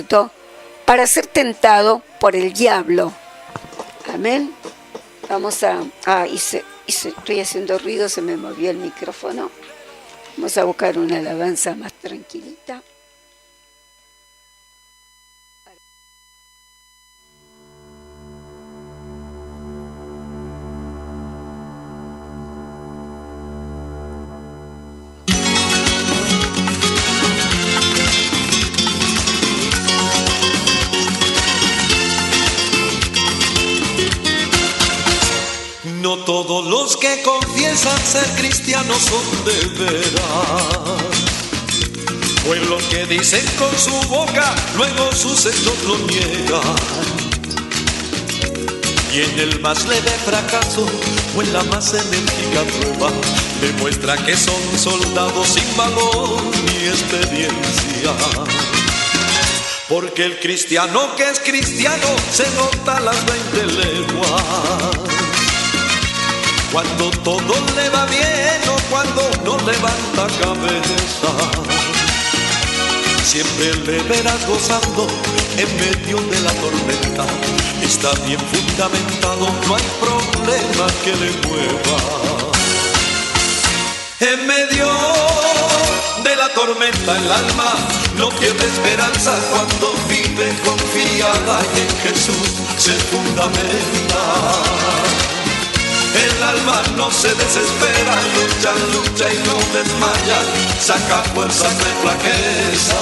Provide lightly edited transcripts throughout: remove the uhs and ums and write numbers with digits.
antídoto para ser tentado por el diablo. Amén. Vamos estoy haciendo ruido, se me movió el micrófono. Vamos a buscar una alabanza más tranquilita. No todos los que confiesan ser cristianos son de veras, pues los que dicen con su boca, luego sus hechos lo niegan. Y en el más leve fracaso o en la más enérgica prueba, demuestra que son soldados sin valor ni experiencia. Porque el cristiano que es cristiano se nota a las 20 leguas, cuando todo le va bien o cuando no levanta cabeza. Siempre le verás gozando en medio de la tormenta. Está bien fundamentado, no hay problema que le mueva. En medio de la tormenta el alma no pierde esperanza cuando vive confiada y en Jesús se fundamenta. El alma no se desespera, lucha y no desmaya, saca fuerzas de flaqueza.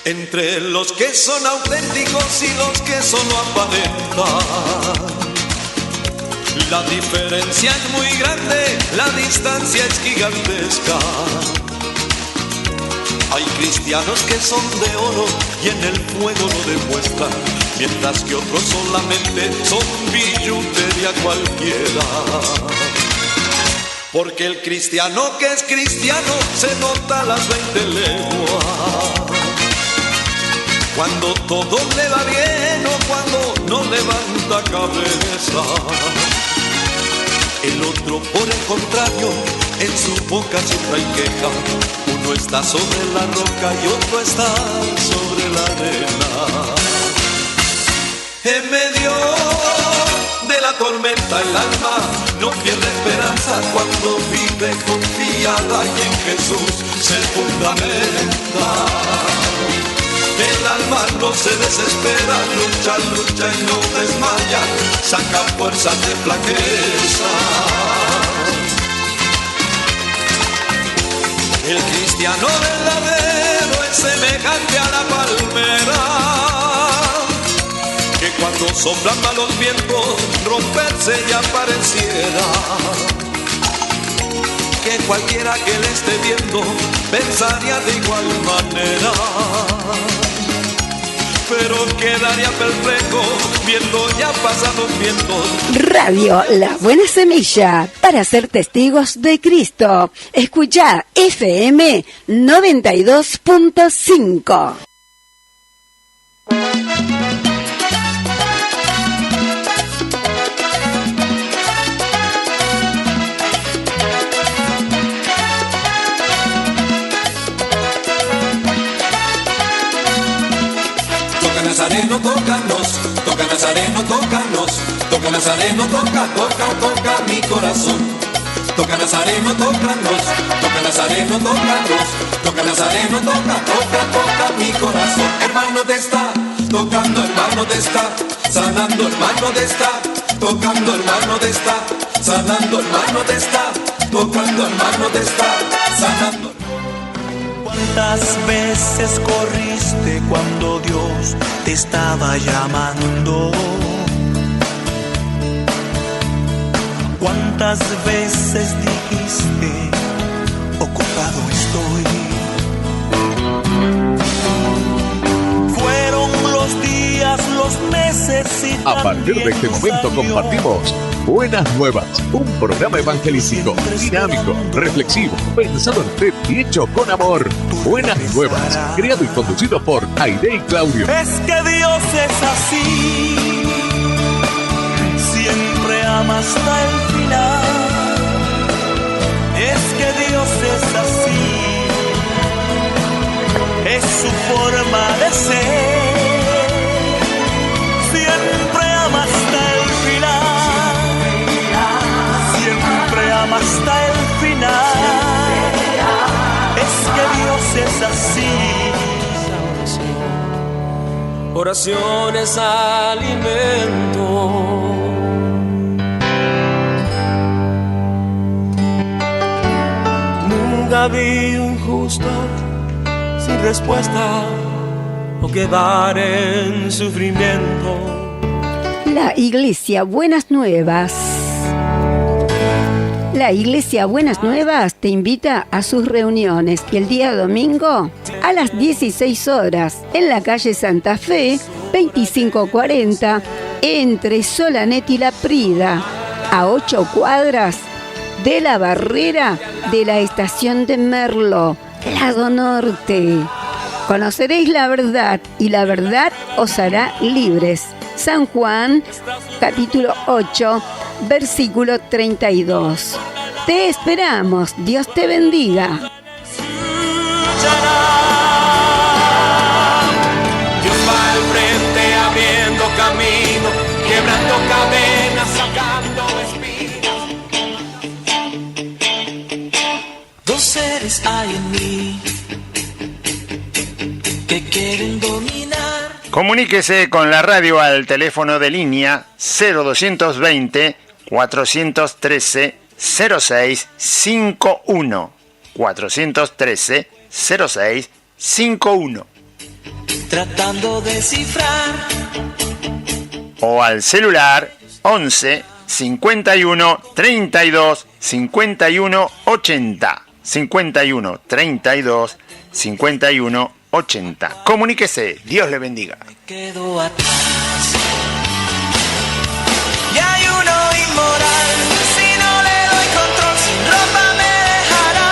Entre los que son auténticos y los que solo aparentan, la diferencia es muy grande, la distancia es gigantesca. Hay cristianos que son de oro y en el fuego lo demuestran, mientras que otros solamente son billutería cualquiera. Porque el cristiano que es cristiano se nota a las 20 leguas, cuando todo le va bien o cuando no levanta cabeza. El otro, por el contrario, en su boca siempre hay queja. Uno está sobre la roca y otro está sobre la arena. En medio de la tormenta el alma no pierde esperanza cuando vive confiada y en Jesús se fundamenta. El alma no se desespera, lucha y no desmaya, saca fuerzas de flaqueza. El cristiano verdadero es semejante a la palmera, que cuando soplan malos vientos romperse ya pareciera. Que cualquiera que le esté viendo pensaría de igual manera, pero quedaría perplejo viendo ya pasados vientos. Radio La Buena Semilla, para ser testigos de Cristo. Escucha FM 92.5. Nazareno, tócanos, toca Nazareno, tócanos, toca Nazareno, toca mi corazón. Toca Nazareno, tócanos, toca Nazareno, tócanos, toca Nazareno, toca mi corazón. Hermano te está tocando, hermano te está sanando, hermano te está tocando, hermano te está sanando, hermano te está tocando, hermano te está sanando. ¿Cuántas veces corriste cuando Dios te estaba llamando? ¿Cuántas veces dijiste, ocupado estoy? Fueron los días, muchos necesitan. A partir de este momento compartimos Buenas Nuevas, un programa evangelístico, dinámico, reflexivo, pensado en usted y hecho con amor. Buenas Nuevas, creado y conducido por Aide y Claudio. Es que Dios es así, siempre ama hasta el final. Es que Dios es así, es su forma de ser, siempre ama hasta el final, siempre ama hasta el final. Es que Dios es así. Oraciones, alimento. Nunca vi un justo sin respuesta o quedar en sufrimiento. La Iglesia Buenas Nuevas. La Iglesia Buenas Nuevas te invita a sus reuniones el día domingo a las 16 horas en la calle Santa Fe, 2540, entre Solanet y La Prida, a 8 cuadras de la barrera de la estación de Merlo, lado norte. Conoceréis la verdad y la verdad os hará libres. San Juan, capítulo 8, versículo 32. Te esperamos. Dios te bendiga. Dios va al frente abriendo camino, quebrando cadenas, sacando espinas. Dos seres hay en mí que quieren dominar. Comuníquese con la radio al teléfono de línea 0220 413 0651 413 0651 Tratando de cifrar o al celular 11 51 32 51 80 51 32 51 80. Comuníquese, Dios le bendiga. quedo atrás. Y hay uno inmoral, si no le doy control, sin ropa me dejará.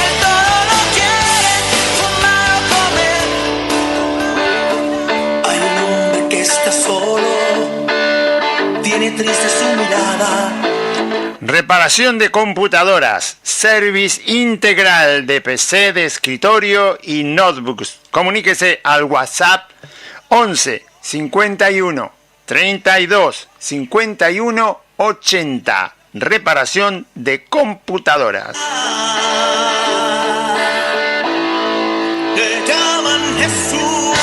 Él todo lo quiere, fumar o comer. Hay un hombre que está solo, tiene triste su mirada. Reparación de computadoras, service integral de PC, de escritorio y notebooks. Comuníquese al WhatsApp 11 51 32 51 80. Reparación de computadoras. Le llaman Jesús.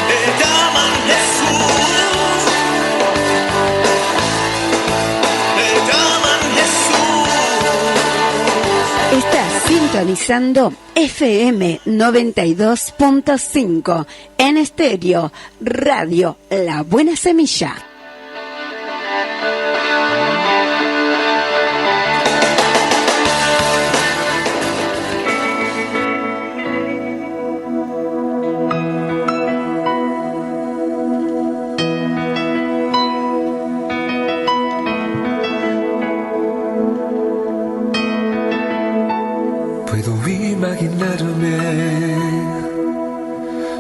Le llaman Jesús. Le llaman Jesús. Estás sintonizando FM 92.5 en estéreo, Radio La Buena Semilla. Puedo imaginarme,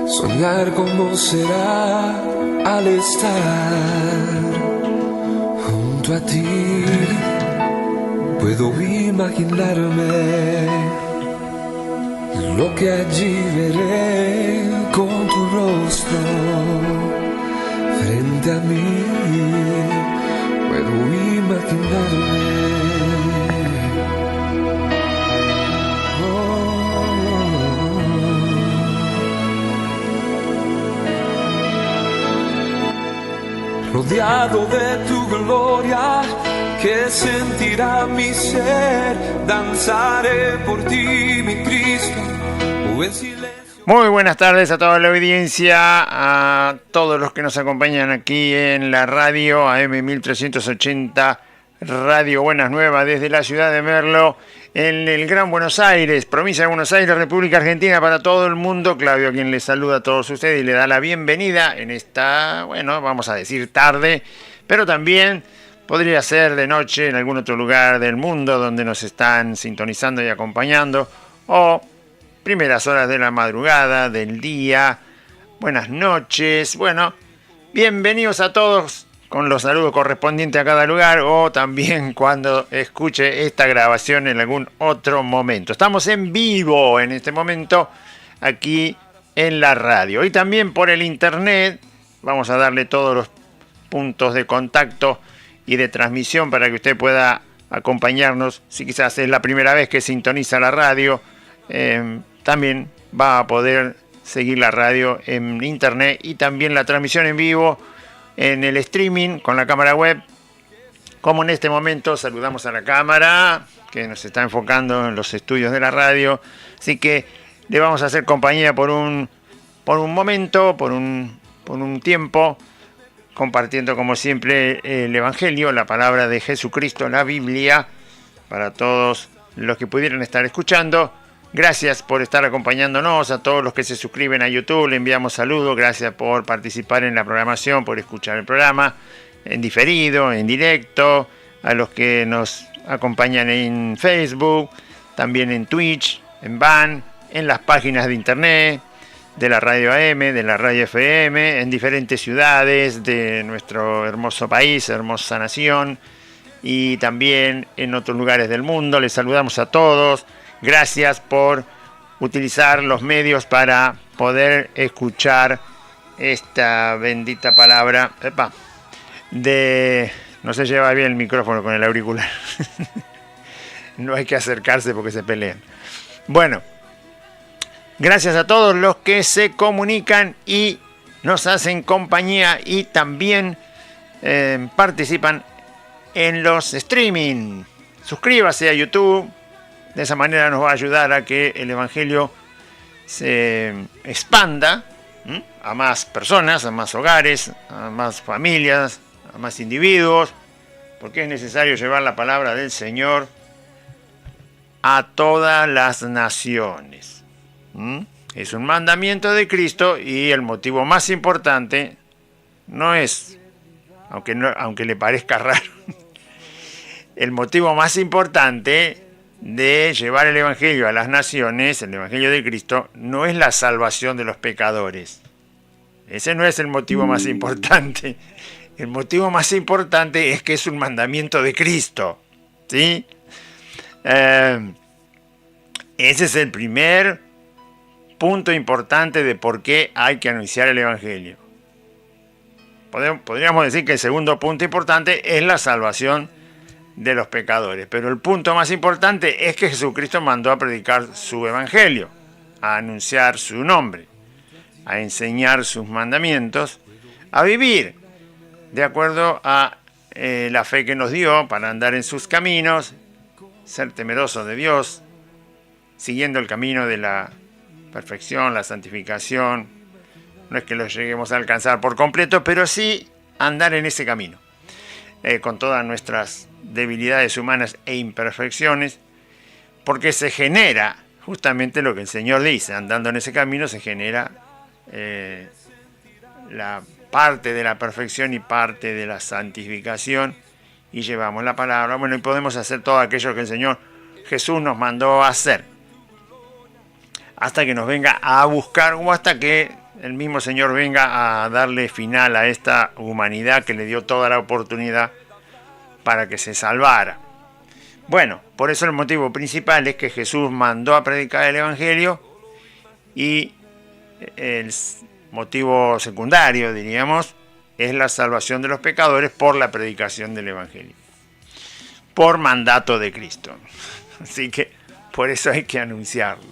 soñar cómo será al estar junto a ti. Puedo imaginarme lo que allí veré con tu rostro frente a mí. Puedo imaginarme. Rodeado de tu gloria, que sentirá mi ser, danzaré por ti, mi Cristo, en silencio. Muy buenas tardes a toda la audiencia, a todos los que nos acompañan aquí en la radio AM 1380, Radio Buenas Nuevas desde la ciudad de Merlo en el Gran Buenos Aires, provincia de Buenos Aires, República Argentina, para todo el mundo. Claudio, quien les saluda a todos ustedes y le da la bienvenida en esta, bueno, vamos a decir tarde, pero también podría ser de noche en algún otro lugar del mundo donde nos están sintonizando y acompañando, o primeras horas de la madrugada, del día. Buenas noches. Bueno, bienvenidos a todos con los saludos correspondientes a cada lugar, o también cuando escuche esta grabación en algún otro momento. Estamos en vivo en este momento aquí en la radio y también por el internet. Vamos a darle todos los puntos de contacto y de transmisión para que usted pueda acompañarnos. Si quizás es la primera vez que sintoniza la radio, también va a poder seguir la radio en internet y también la transmisión en vivo en el streaming con la cámara web. Como en este momento saludamos a la cámara que nos está enfocando en los estudios de la radio. Así que le vamos a hacer compañía por un momento, por un tiempo, compartiendo como siempre el Evangelio, la palabra de Jesucristo, la Biblia, para todos los que pudieran estar escuchando. Gracias por estar acompañándonos, a todos los que se suscriben a YouTube, le enviamos saludos, gracias por participar en la programación, por escuchar el programa en diferido, en directo, a los que nos acompañan en Facebook, también en Twitch, en VAN, en las páginas de internet, de la radio AM, de la radio FM, en diferentes ciudades de nuestro hermoso país, hermosa nación, y también en otros lugares del mundo. Les saludamos a todos. Gracias por utilizar los medios para poder escuchar esta bendita palabra. No se lleva bien el micrófono con el auricular. No hay que acercarse porque se pelean. Bueno, gracias a todos los que se comunican y nos hacen compañía y también participan en los streaming. Suscríbase a YouTube. De esa manera nos va a ayudar a que el Evangelio se expanda a más personas, a más hogares, a más familias, a más individuos, porque es necesario llevar la palabra del Señor a todas las naciones. Es un mandamiento de Cristo y el motivo más importante no es, aunque le parezca raro, el motivo más importante de llevar el Evangelio a las naciones, el Evangelio de Cristo, no es la salvación de los pecadores. Ese no es el motivo más importante. El motivo más importante es que es un mandamiento de Cristo. ¿Sí? Ese es el primer punto importante de por qué hay que anunciar el Evangelio. Podríamos decir que el segundo punto importante es la salvación de los pecadores, pero el punto más importante es que Jesucristo mandó a predicar su evangelio, a anunciar su nombre, a enseñar sus mandamientos, a vivir de acuerdo a la fe que nos dio para andar en sus caminos, ser temerosos de Dios, siguiendo el camino de la perfección, la santificación. No es que lo lleguemos a alcanzar por completo, pero sí andar en ese camino, con todas nuestras debilidades humanas e imperfecciones, porque se genera justamente lo que el Señor dice: andando en ese camino se genera la parte de la perfección y parte de la santificación, y llevamos la palabra, bueno, y podemos hacer todo aquello que el Señor Jesús nos mandó a hacer, hasta que nos venga a buscar, o hasta que el mismo Señor venga a darle final a esta humanidad que le dio toda la oportunidad para que se salvara. Bueno, por eso el motivo principal es que Jesús mandó a predicar el Evangelio, y el motivo secundario, diríamos, es la salvación de los pecadores por la predicación del Evangelio, por mandato de Cristo. Así que por eso hay que anunciarlo.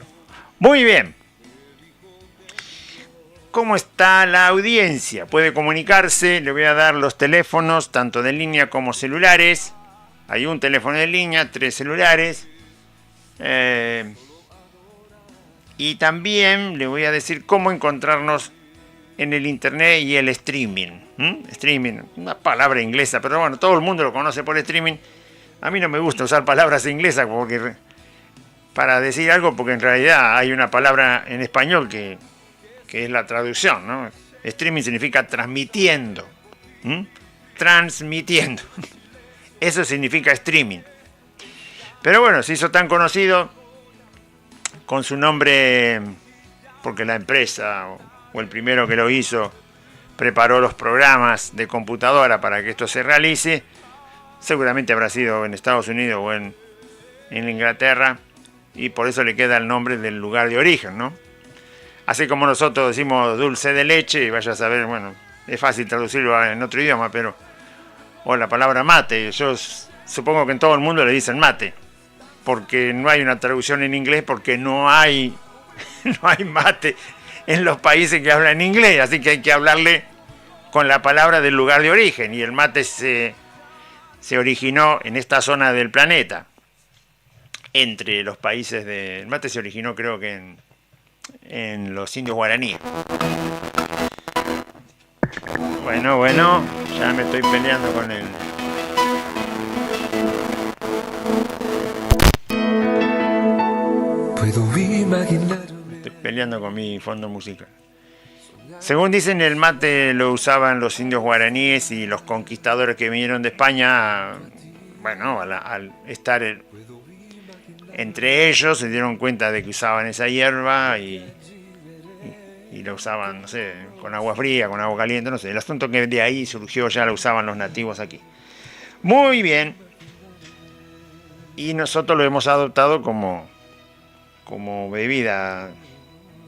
Muy bien. ¿Cómo está la audiencia? Puede comunicarse, le voy a dar los teléfonos, tanto de línea como celulares. Hay un teléfono de línea, 3 celulares. Y también le voy a decir cómo encontrarnos en el internet y el streaming. Streaming, una palabra inglesa, pero bueno, todo el mundo lo conoce por streaming. A mí no me gusta usar palabras inglesas porque para decir algo, porque en realidad hay una palabra en español que es la traducción, ¿no? Streaming significa transmitiendo. Transmitiendo. Eso significa streaming. Pero bueno, se hizo tan conocido con su nombre porque la empresa o el primero que lo hizo preparó los programas de computadora para que esto se realice. Seguramente habrá sido en Estados Unidos o en Inglaterra, y por eso le queda el nombre del lugar de origen, ¿no? Así como nosotros decimos dulce de leche, y vaya a saber, bueno, es fácil traducirlo en otro idioma, pero... O la palabra mate, yo supongo que en todo el mundo le dicen mate, porque no hay una traducción en inglés, porque no hay mate en los países que hablan inglés, así que hay que hablarle con la palabra del lugar de origen, y el mate se originó en esta zona del planeta, entre los países el mate se originó creo que en los indios guaraníes. Bueno, ya me estoy peleando con él. Puedo imaginar. Estoy peleando con mi fondo musical. Según dicen, el mate lo usaban los indios guaraníes y los conquistadores que vinieron de España. Bueno, al estar entre ellos se dieron cuenta de que usaban esa hierba y la usaban, no sé, con agua fría, con agua caliente, no sé. El asunto que de ahí surgió, ya la usaban los nativos aquí. Muy bien. Y nosotros lo hemos adoptado como bebida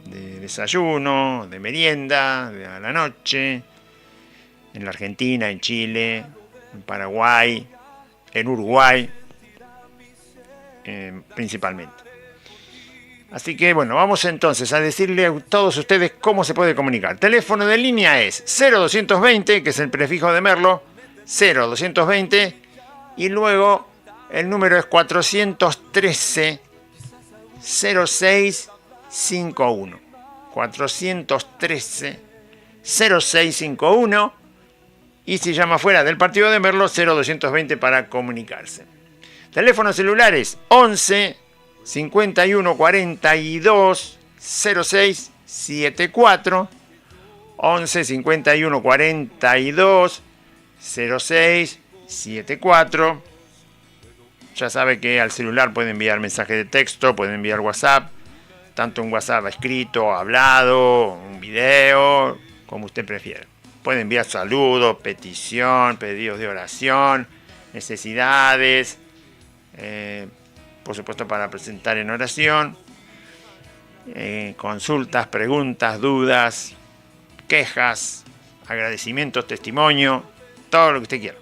de desayuno, de merienda, de a la noche, en la Argentina, en Chile, en Paraguay, en Uruguay, principalmente. Así que bueno, vamos entonces a decirle a todos ustedes cómo se puede comunicar. Teléfono de línea es 0220, que es el prefijo de Merlo, 0220, y luego el número es 413 0651. 413 0651, y si llama fuera del partido de Merlo, 0220 para comunicarse. Teléfonos celulares 11 51 42 06 74, 11 51 42 06 74. Ya sabe que al celular puede enviar mensaje de texto, puede enviar WhatsApp, tanto un WhatsApp escrito, hablado, un video, como usted prefiera. Puede enviar saludos, petición, pedidos de oración, necesidades, por supuesto para presentar en oración, consultas, preguntas, dudas, quejas, agradecimientos, testimonio, todo lo que usted quiera.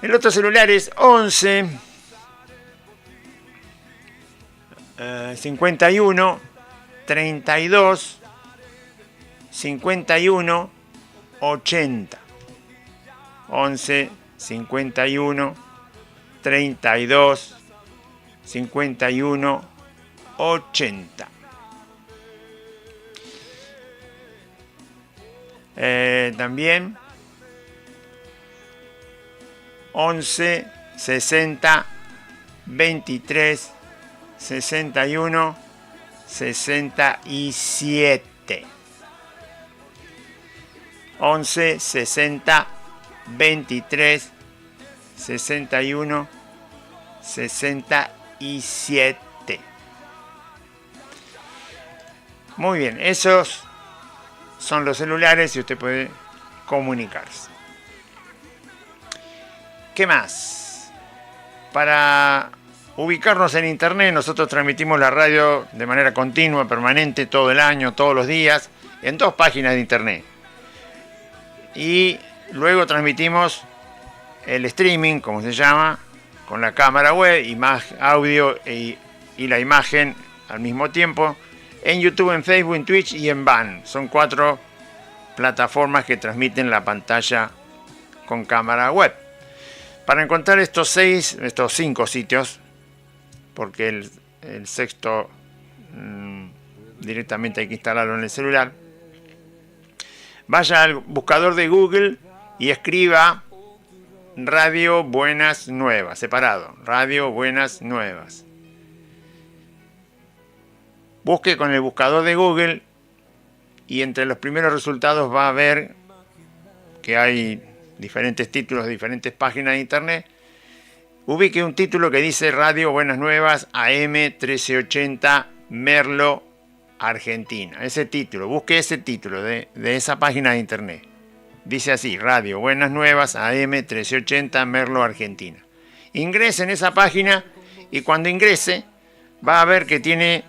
El otro celular es 11 51 32 51 80. 11 51 32 51 80. También 11 60 23 61 67. 11 60 23 61 67. Muy bien, esos son los celulares y usted puede comunicarse. ¿Qué más? Para ubicarnos en internet, nosotros transmitimos la radio de manera continua, permanente, todo el año, todos los días, en 2 páginas de internet. Y luego transmitimos el streaming, como se llama, con la cámara web, audio y la imagen al mismo tiempo, en YouTube, en Facebook, en Twitch y en VAN. Son 4 plataformas que transmiten la pantalla con cámara web. Para encontrar estos 5 sitios, porque el sexto directamente hay que instalarlo en el celular, vaya al buscador de Google y escriba Radio Buenas Nuevas, separado, Radio Buenas Nuevas. busque con el buscador de Google y entre los primeros resultados va a ver que hay diferentes títulos de diferentes páginas de internet. Ubique un título que dice Radio Buenas Nuevas AM 1380 Merlo, Argentina. Ese título, busque ese título de esa página de internet. Dice así, Radio Buenas Nuevas AM 1380 Merlo, Argentina. Ingrese en esa página y cuando ingrese va a ver que tiene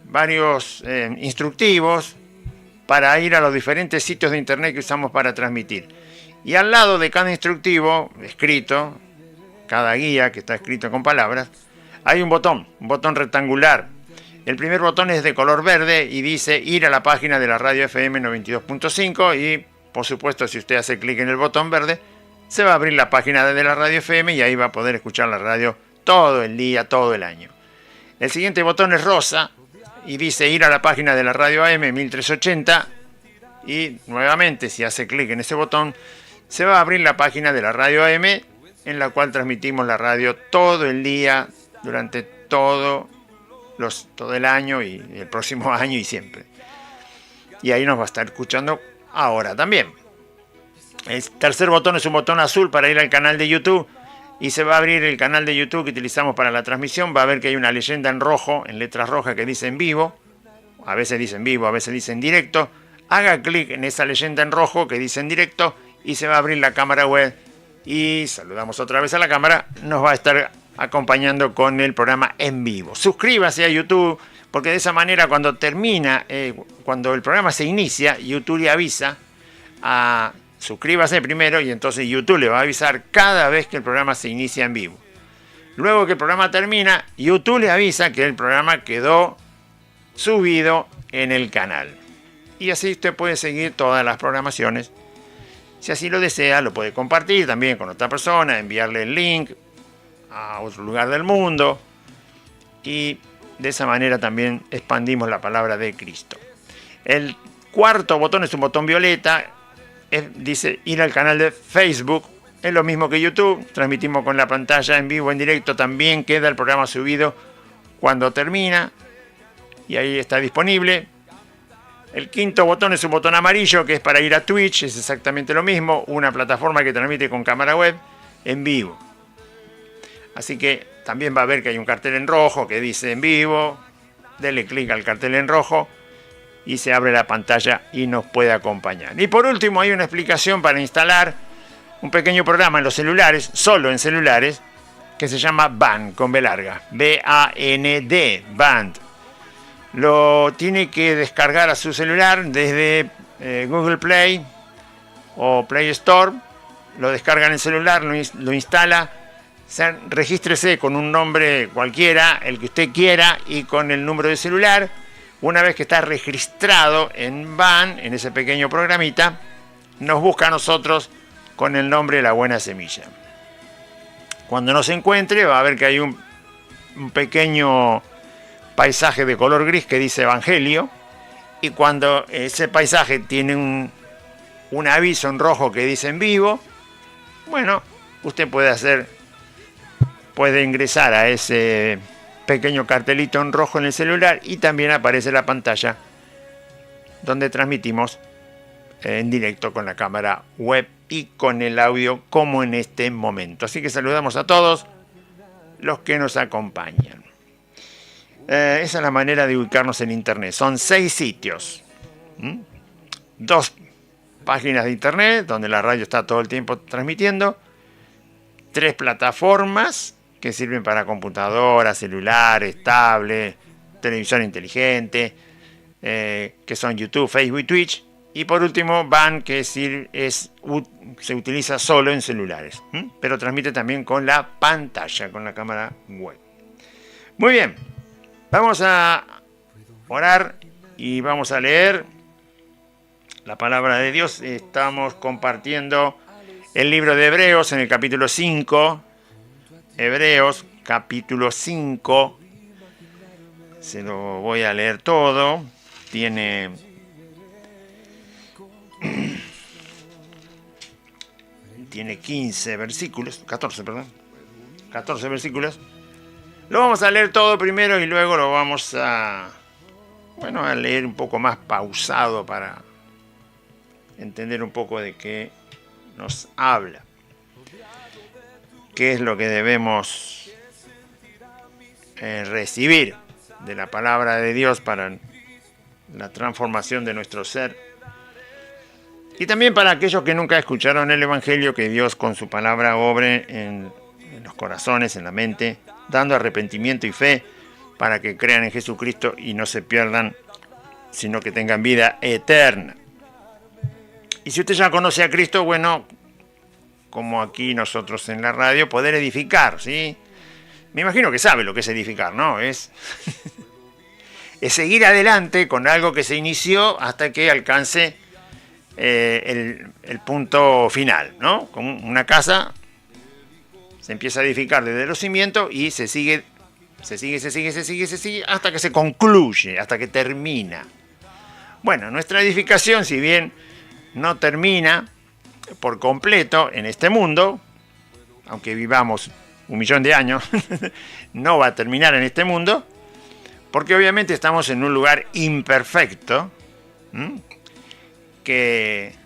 varios instructivos para ir a los diferentes sitios de internet que usamos para transmitir. Y al lado de cada instructivo, escrito, cada guía que está escrito con palabras, hay un botón rectangular. El primer botón es de color verde y dice ir a la página de la radio FM 92.5 y, por supuesto, si usted hace clic en el botón verde, se va a abrir la página de la radio FM y ahí va a poder escuchar la radio todo el día, todo el año. El siguiente botón es rosa y dice ir a la página de la radio AM 1380 y nuevamente si hace clic en ese botón se va a abrir la página de la radio AM en la cual transmitimos la radio todo el día durante todo el año y el próximo año y siempre. Y ahí nos va a estar escuchando ahora también. El tercer botón es un botón azul para ir al canal de YouTube y se va a abrir el canal de YouTube que utilizamos para la transmisión. Va a ver que hay una leyenda en rojo, en letras rojas, que dice en vivo. A veces dice en vivo, a veces dice en directo. Haga clic en esa leyenda en rojo que dice en directo y se va a abrir la cámara web y saludamos otra vez a la cámara. Nos va a estar acompañando con el programa en vivo. Suscríbase a YouTube porque de esa manera cuando termina, cuando el programa se inicia, YouTube le avisa suscríbase primero y entonces YouTube le va a avisar cada vez que el programa se inicia en vivo. Luego que el programa termina, YouTube le avisa que el programa quedó subido en el canal. Y así usted puede seguir todas las programaciones. Si así lo desea, lo puede compartir también con otra persona, enviarle el link a otro lugar del mundo. Y de esa manera también expandimos la palabra de Cristo. El cuarto botón es un botón violeta. Dice ir al canal de Facebook. Es lo mismo que YouTube. Transmitimos con la pantalla en vivo, en directo. También queda el programa subido cuando termina. Y ahí está disponible. El quinto botón es un botón amarillo que es para ir a Twitch. Es exactamente lo mismo. Una plataforma que transmite con cámara web en vivo. Así que también va a ver que hay un cartel en rojo que dice en vivo. Dele clic al cartel en rojo y se abre la pantalla y nos puede acompañar. Y por último hay una explicación para instalar un pequeño programa en los celulares, solo en celulares, que se llama Band, con B larga. B-A-N-D, Band. Lo tiene que descargar a su celular desde Google Play o Play Store. Lo descarga en el celular, lo instala. Regístrese con un nombre cualquiera, el que usted quiera, y con el número de celular. Una vez que está registrado en BAN, en ese pequeño programita, nos busca a nosotros con el nombre La Buena Semilla. Cuando nos encuentre va a ver que hay un pequeño paisaje de color gris que dice Evangelio, y cuando ese paisaje tiene un aviso en rojo que dice en vivo, bueno, usted puede ingresar a ese pequeño cartelito en rojo en el celular y también aparece la pantalla donde transmitimos en directo con la cámara web y con el audio como en este momento. Así que saludamos a todos los que nos acompañan. Esa es la manera de ubicarnos en internet. Son 6 sitios. 2 páginas de internet donde la radio está todo el tiempo transmitiendo. 3 plataformas que sirven para computadoras, celulares, tablets, televisión inteligente, que son YouTube, Facebook y Twitch. Y por último, BAN, que se utiliza solo en celulares, pero transmite también con la pantalla, con la cámara web. Muy bien, vamos a orar y vamos a leer la palabra de Dios. Estamos compartiendo el libro de Hebreos en el capítulo 5. Hebreos, capítulo 5. Se lo voy a leer todo. Tiene 15 versículos, 14 versículos. Lo vamos a leer todo primero y luego lo vamos a bueno, a leer un poco más pausado para entender un poco de qué nos habla. ¿Qué es lo que debemos recibir de la palabra de Dios para la transformación de nuestro ser? Y también para aquellos que nunca escucharon el Evangelio, que Dios con su palabra obre en los corazones, en la mente, dando arrepentimiento y fe para que crean en Jesucristo y no se pierdan, sino que tengan vida eterna. Y si usted ya conoce a Cristo, bueno, como aquí nosotros en la radio, poder edificar, ¿sí? Me imagino que sabe lo que es edificar, ¿no? Es seguir adelante con algo que se inició hasta que alcance el punto final, ¿no? Como una casa se empieza a edificar desde los cimientos y se sigue hasta que se concluye, hasta que termina. Bueno, nuestra edificación, si bien no termina por completo en este mundo, aunque vivamos 1.000.000 de años, no va a terminar en este mundo, porque obviamente estamos en un lugar imperfecto, que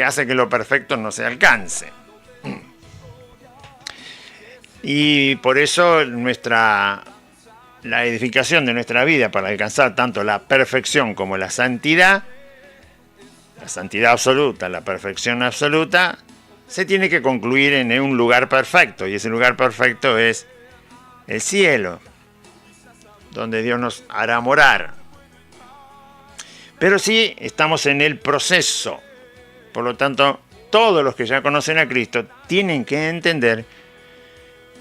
hace que lo perfecto no se alcance. Y por eso la edificación de nuestra vida para alcanzar tanto la perfección como la santidad absoluta, la perfección absoluta, se tiene que concluir en un lugar perfecto, y ese lugar perfecto es el cielo, donde Dios nos hará morar. Pero sí estamos en el proceso. Por lo tanto, todos los que ya conocen a Cristo tienen que entender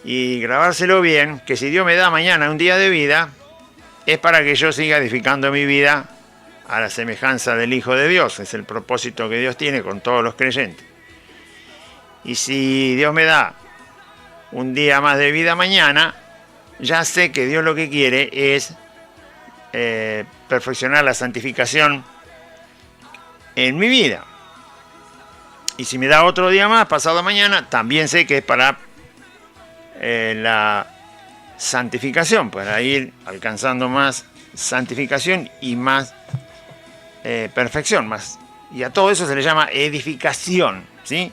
y grabárselo bien, que si Dios me da mañana un día de vida, es para que yo siga edificando mi vida a la semejanza del Hijo de Dios. Es el propósito que Dios tiene con todos los creyentes. Y si Dios me da un día más de vida mañana, ya sé que Dios lo que quiere es perfeccionar la santificación en mi vida. Y si me da otro día más, pasado mañana, también sé que es para la santificación, para ir alcanzando más santificación y más perfección. Más. Y a todo eso se le llama edificación, ¿sí?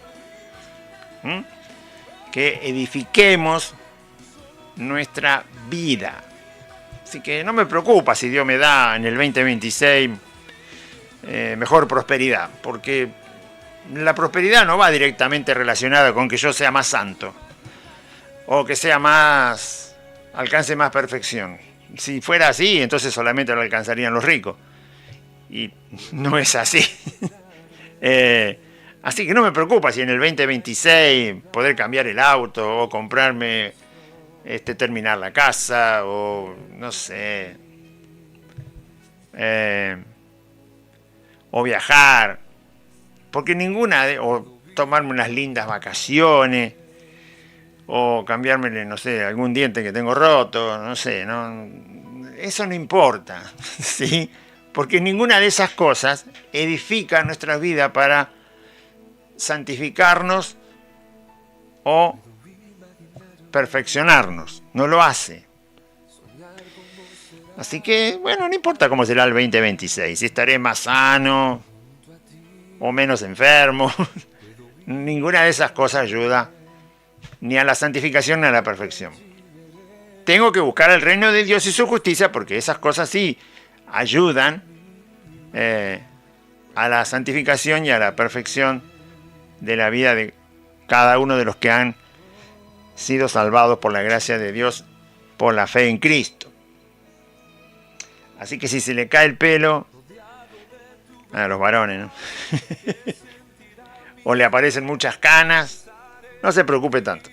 Que edifiquemos nuestra vida. Así que no me preocupa si Dios me da en el 2026 mejor prosperidad, porque la prosperidad no va directamente relacionada con que yo sea más santo o que sea alcance más perfección. Si fuera así, entonces solamente lo alcanzarían los ricos. Y no es así. Así que no me preocupa si en el 2026 poder cambiar el auto o comprarme, terminar la casa o no sé, o viajar, porque o tomarme unas lindas vacaciones, o cambiarme, no sé, algún diente que tengo roto, no sé, eso no importa, ¿sí? Porque ninguna de esas cosas edifica nuestra vida para santificarnos o perfeccionarnos, no lo hace. Así que, bueno, no importa cómo será el 2026, si estaré más sano o menos enfermo, ninguna de esas cosas ayuda ni a la santificación ni a la perfección. Tengo que buscar el reino de Dios y su justicia, porque esas cosas sí ayudan a la santificación y a la perfección de la vida de cada uno de los que han sido salvados por la gracia de Dios, por la fe en Cristo. Así que si se le cae el pelo a los varones, ¿no? O le aparecen muchas canas, no se preocupe tanto.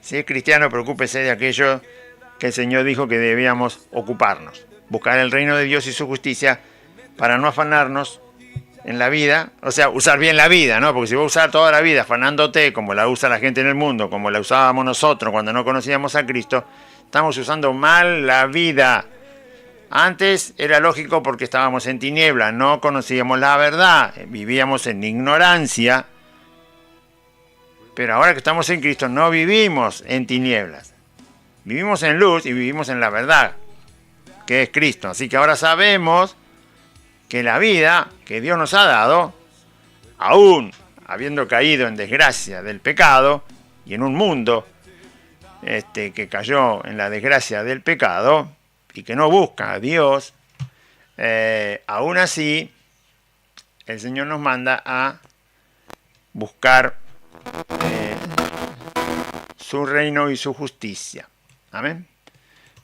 Si es cristiano, preocúpese de aquello que el Señor dijo que debíamos ocuparnos. Buscar el reino de Dios y su justicia para no afanarnos en la vida, o sea, usar bien la vida, ¿no? Porque si vos usar toda la vida afanándote como la usa la gente en el mundo, como la usábamos nosotros cuando no conocíamos a Cristo, estamos usando mal la vida. Antes era lógico porque estábamos en tinieblas, no conocíamos la verdad, vivíamos en ignorancia, pero ahora que estamos en Cristo no vivimos en tinieblas, vivimos en luz y vivimos en la verdad, que es Cristo. Así que ahora sabemos que la vida que Dios nos ha dado, aún habiendo caído en desgracia del pecado y en un mundo que cayó en la desgracia del pecado y que no busca a Dios, aún así el Señor nos manda a buscar su reino y su justicia. Amén.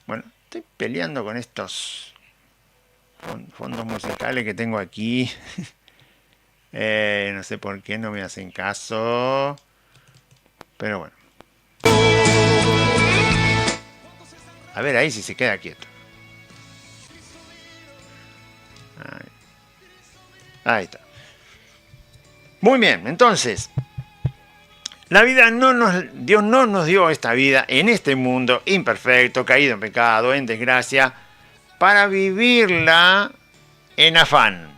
Bueno, estoy peleando con estos fondos musicales que tengo aquí. No sé por qué no me hacen caso, pero bueno. A ver ahí si se queda quieto. Ahí está. Muy bien, entonces, la vida Dios no nos dio esta vida en este mundo imperfecto, caído en pecado, en desgracia, para vivirla en afán.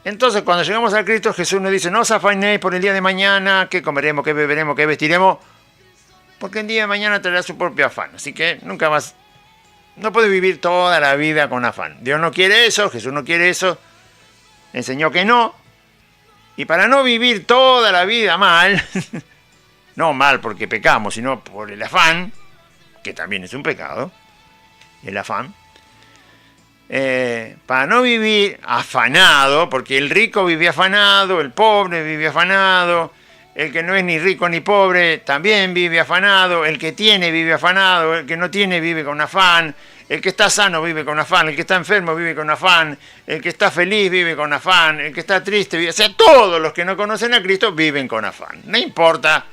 Entonces, cuando llegamos a Cristo, Jesús nos dice: no os afanéis por el día de mañana, qué comeremos, qué beberemos, qué vestiremos, porque el día de mañana traerá su propio afán. Así que nunca más, no puedes vivir toda la vida con afán. Dios no quiere eso, Jesús no quiere eso, enseñó que no. Y para no vivir toda la vida mal, no mal porque pecamos, sino por el afán, que también es un pecado, el afán, para no vivir afanado, porque el rico vive afanado, el pobre vive afanado, el que no es ni rico ni pobre también vive afanado, el que tiene vive afanado, el que no tiene vive con afán, el que está sano vive con afán, el que está enfermo vive con afán, el que está feliz vive con afán, el que está triste vive... O sea, todos los que no conocen a Cristo viven con afán. No importa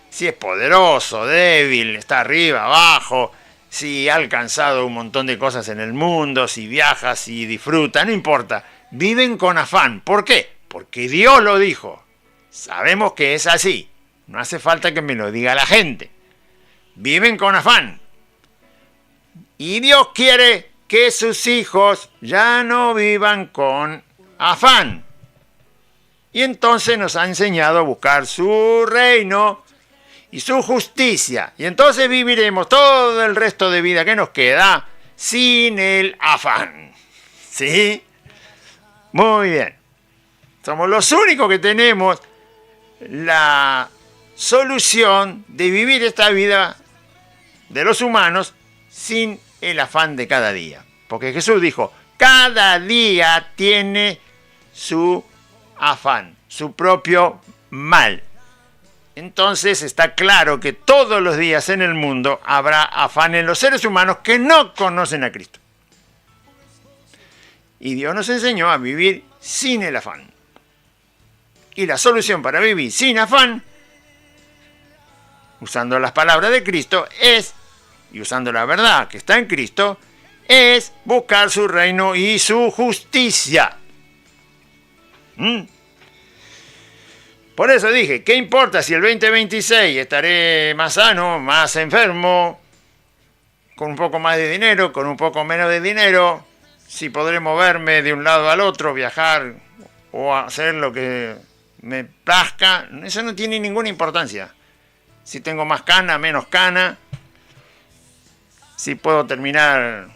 si es poderoso, débil, está arriba, abajo, si ha alcanzado un montón de cosas en el mundo, si viaja, si disfruta, no importa. Viven con afán. ¿Por qué? Porque Dios lo dijo. Sabemos que es así. No hace falta que me lo diga la gente. Viven con afán. Y Dios quiere que sus hijos ya no vivan con afán. Y entonces nos ha enseñado a buscar su reino y su justicia. Y entonces viviremos todo el resto de vida que nos queda sin el afán. ¿Sí? Muy bien. Somos los únicos que tenemos la solución de vivir esta vida de los humanos sin el afán de cada día. Porque Jesús dijo, cada día tiene su afán, su propio mal. Entonces está claro que todos los días en el mundo habrá afán en los seres humanos que no conocen a Cristo. Y Dios nos enseñó a vivir sin el afán. Y la solución para vivir sin afán, usando las palabras de Cristo, y usando la verdad que está en Cristo, es buscar su reino y su justicia. Por eso dije, ¿qué importa si el 2026 estaré más sano, más enfermo, con un poco más de dinero, con un poco menos de dinero, si podré moverme de un lado al otro, viajar o hacer lo que me plazca? Eso no tiene ninguna importancia. Si tengo más cana, menos cana, si puedo terminar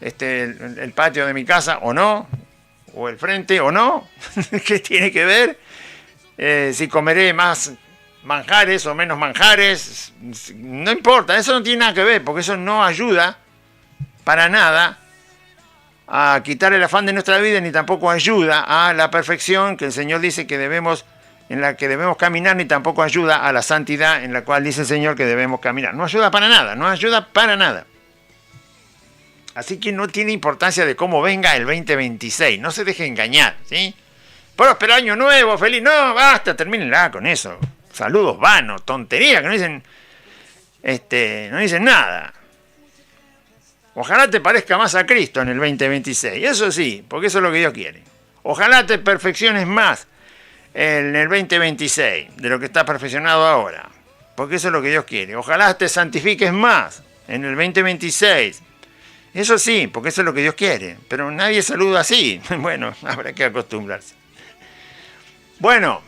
el patio de mi casa o no, o el frente o no, ¿qué tiene que ver? Si comeré más manjares o menos manjares, no importa, eso no tiene nada que ver, porque eso no ayuda para nada a quitar el afán de nuestra vida, ni tampoco ayuda a la perfección que el Señor dice que en la que debemos caminar, ni tampoco ayuda a la santidad en la cual dice el Señor que debemos caminar. No ayuda para nada, no ayuda para nada. Así que no tiene importancia de cómo venga el 2026, no se deje engañar, ¿sí? Próspero año nuevo, feliz, no, basta, termínenla con eso. Saludos vanos, tonterías que no dicen nada. Ojalá te parezca más a Cristo en el 2026, eso sí, porque eso es lo que Dios quiere. Ojalá te perfecciones más en el 2026 de lo que está perfeccionado ahora, porque eso es lo que Dios quiere. Ojalá te santifiques más en el 2026, eso sí, porque eso es lo que Dios quiere, pero nadie saluda así. Bueno, habrá que acostumbrarse. Bueno,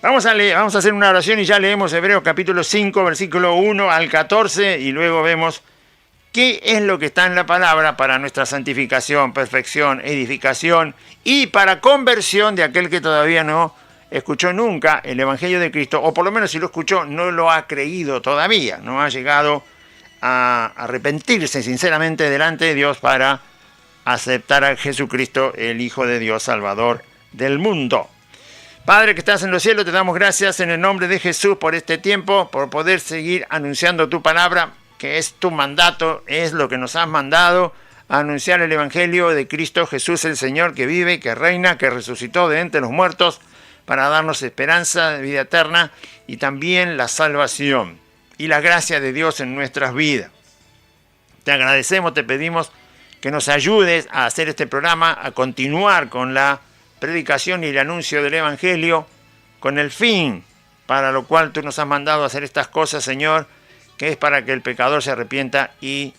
vamos a hacer una oración y ya leemos Hebreos capítulo 5, versículo 1 al 14, y luego vemos qué es lo que está en la palabra para nuestra santificación, perfección, edificación y para conversión de aquel que todavía no escuchó nunca el Evangelio de Cristo, o por lo menos si lo escuchó no lo ha creído todavía, no ha llegado a arrepentirse sinceramente delante de Dios para aceptar a Jesucristo, el Hijo de Dios, Salvador del mundo. Padre que estás en los cielos, te damos gracias en el nombre de Jesús por este tiempo, por poder seguir anunciando tu palabra, que es tu mandato, es lo que nos has mandado, a anunciar el Evangelio de Cristo Jesús el Señor, que vive, que reina, que resucitó de entre los muertos, para darnos esperanza de vida eterna y también la salvación y la gracia de Dios en nuestras vidas. Te agradecemos, te pedimos que nos ayudes a hacer este programa, a continuar con la predicación y el anuncio del Evangelio, con el fin para lo cual tú nos has mandado a hacer estas cosas, Señor, que es para que el pecador se arrepienta y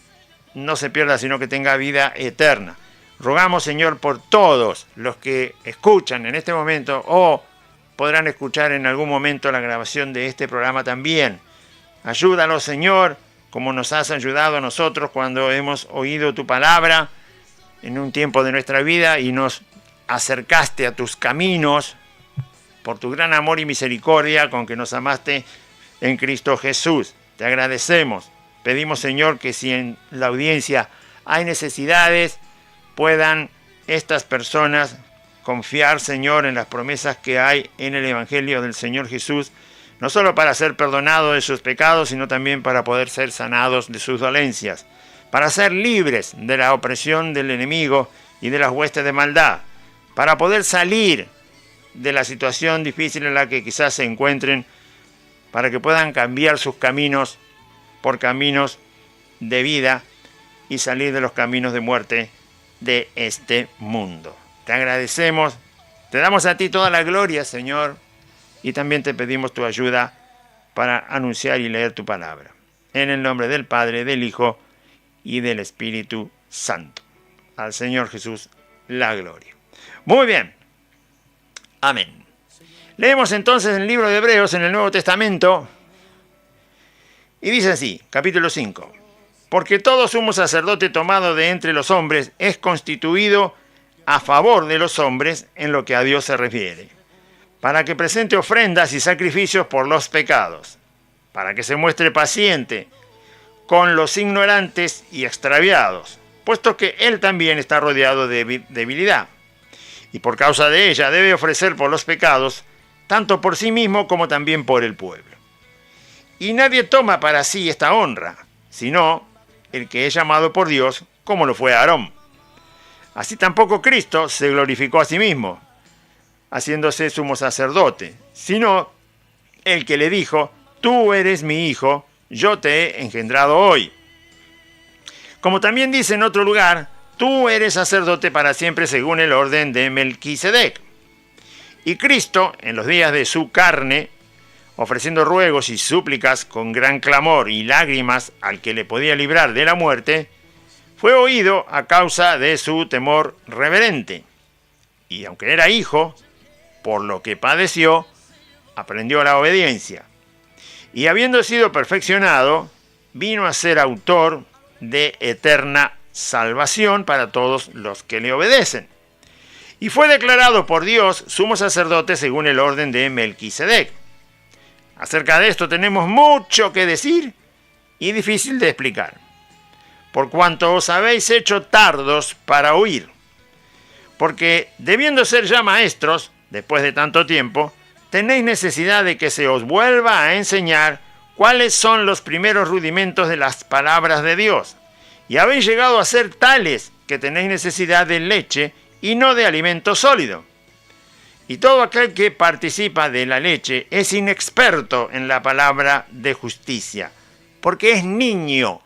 no se pierda, sino que tenga vida eterna. Rogamos, Señor, por todos los que escuchan en este momento o podrán escuchar en algún momento la grabación de este programa también. Ayúdalos, Señor, como nos has ayudado a nosotros cuando hemos oído tu palabra en un tiempo de nuestra vida y nos acercaste a tus caminos por tu gran amor y misericordia con que nos amaste en Cristo Jesús. Te agradecemos. Pedimos, Señor, que si en la audiencia hay necesidades, puedan estas personas confiar, Señor, en las promesas que hay en el Evangelio del Señor Jesús, no solo para ser perdonados de sus pecados, sino también para poder ser sanados de sus dolencias, para ser libres de la opresión del enemigo y de las huestes de maldad, para poder salir de la situación difícil en la que quizás se encuentren, para que puedan cambiar sus caminos por caminos de vida y salir de los caminos de muerte de este mundo. Te agradecemos, te damos a ti toda la gloria, Señor, y también te pedimos tu ayuda para anunciar y leer tu palabra. En el nombre del Padre, del Hijo y del Espíritu Santo. Al Señor Jesús, la gloria. Muy bien. Amén. Leemos entonces el libro de Hebreos en el Nuevo Testamento y dice así, capítulo 5. Porque todo sumo sacerdote tomado de entre los hombres es constituido a favor de los hombres en lo que a Dios se refiere, para que presente ofrendas y sacrificios por los pecados, para que se muestre paciente con los ignorantes y extraviados, puesto que él también está rodeado de debilidad, y por causa de ella debe ofrecer por los pecados, tanto por sí mismo como también por el pueblo. Y nadie toma para sí esta honra, sino el que es llamado por Dios, como lo fue Aarón. Así tampoco Cristo se glorificó a sí mismo, haciéndose sumo sacerdote, sino el que le dijo, tú eres mi hijo, yo te he engendrado hoy. Como también dice en otro lugar, tú eres sacerdote para siempre según el orden de Melquisedec. Y Cristo, en los días de su carne, ofreciendo ruegos y súplicas con gran clamor y lágrimas al que le podía librar de la muerte, fue oído a causa de su temor reverente. Y aunque era hijo, por lo que padeció, aprendió la obediencia. Y habiendo sido perfeccionado, vino a ser autor de eterna salvación para todos los que le obedecen. Y fue declarado por Dios sumo sacerdote según el orden de Melquisedec. Acerca de esto tenemos mucho que decir y difícil de explicar, por cuanto os habéis hecho tardos para oír. Porque debiendo ser ya maestros, después de tanto tiempo, tenéis necesidad de que se os vuelva a enseñar cuáles son los primeros rudimentos de las palabras de Dios. Y habéis llegado a ser tales que tenéis necesidad de leche y no de alimento sólido. Y todo aquel que participa de la leche es inexperto en la palabra de justicia, porque es niño.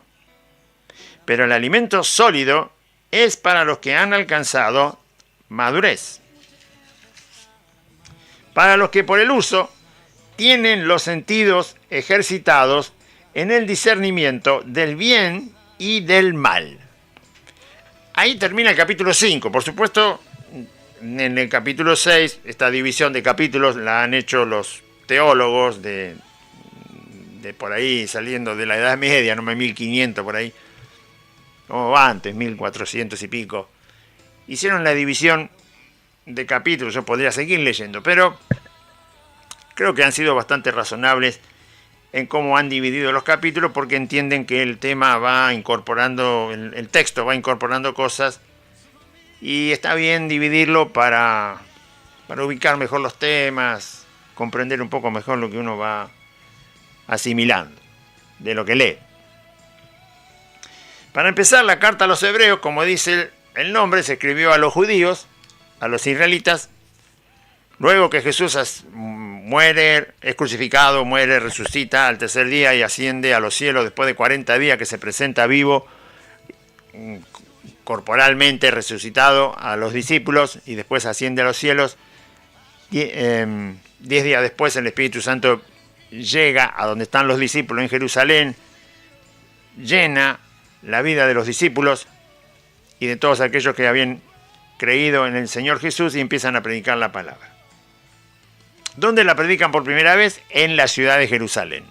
Pero el alimento sólido es para los que han alcanzado madurez, para los que por el uso tienen los sentidos ejercitados en el discernimiento del bien y del mal. Ahí termina el capítulo 5. Por supuesto, en el capítulo 6, esta división de capítulos la han hecho los teólogos de por ahí, saliendo de la Edad Media, no 1500 por ahí, o antes, 1400 y pico, hicieron la división de capítulos. Yo podría seguir leyendo, pero creo que han sido bastante razonables en cómo han dividido los capítulos, porque entienden que el tema va incorporando, el texto va incorporando cosas, y está bien dividirlo para ubicar mejor los temas, comprender un poco mejor lo que uno va asimilando de lo que lee. Para empezar, la carta a los hebreos, como dice el nombre, se escribió a los judíos, a los israelitas, luego que Jesús muere, es crucificado, muere, resucita al tercer día y asciende a los cielos después de 40 días que se presenta vivo, corporalmente resucitado a los discípulos, y después asciende a los cielos. 10 días después el Espíritu Santo llega a donde están los discípulos en Jerusalén, llena la vida de los discípulos y de todos aquellos que habían creído en el Señor Jesús, y empiezan a predicar la palabra. ¿Dónde la predican por primera vez? En la ciudad de Jerusalén.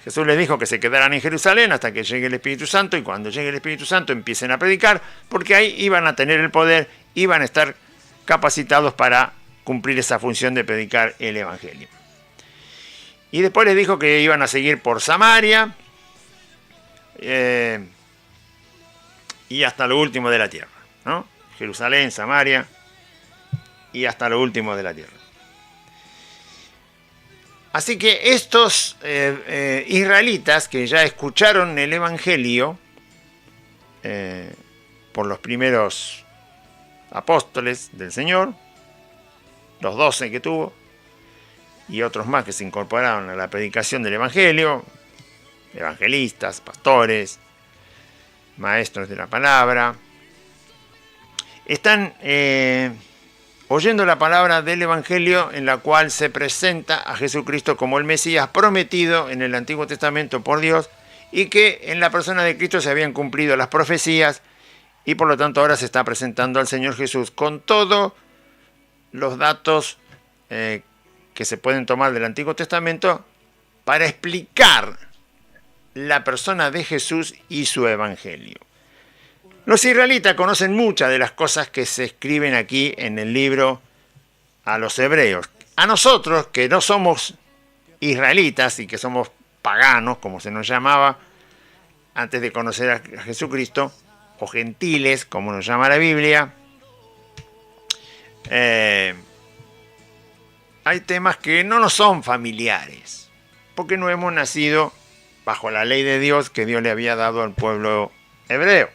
Jesús les dijo que se quedaran en Jerusalén hasta que llegue el Espíritu Santo, y cuando llegue el Espíritu Santo empiecen a predicar, porque ahí iban a tener el poder, iban a estar capacitados para cumplir esa función de predicar el Evangelio. Y después les dijo que iban a seguir por Samaria y hasta lo último de la tierra, ¿no? Jerusalén, Samaria y hasta lo último de la tierra. Así que estos israelitas que ya escucharon el Evangelio por los primeros apóstoles del Señor, los 12 que tuvo, y otros más que se incorporaron a la predicación del Evangelio, evangelistas, pastores, maestros de la palabra, están oyendo la palabra del Evangelio, en la cual se presenta a Jesucristo como el Mesías prometido en el Antiguo Testamento por Dios, y que en la persona de Cristo se habían cumplido las profecías, y por lo tanto ahora se está presentando al Señor Jesús con todos los datos que se pueden tomar del Antiguo Testamento para explicar la persona de Jesús y su Evangelio. Los israelitas conocen muchas de las cosas que se escriben aquí en el libro a los hebreos. A nosotros, que no somos israelitas y que somos paganos, como se nos llamaba antes de conocer a Jesucristo, o gentiles, como nos llama la Biblia, hay temas que no nos son familiares, porque no hemos nacido bajo la ley de Dios que Dios le había dado al pueblo hebreo.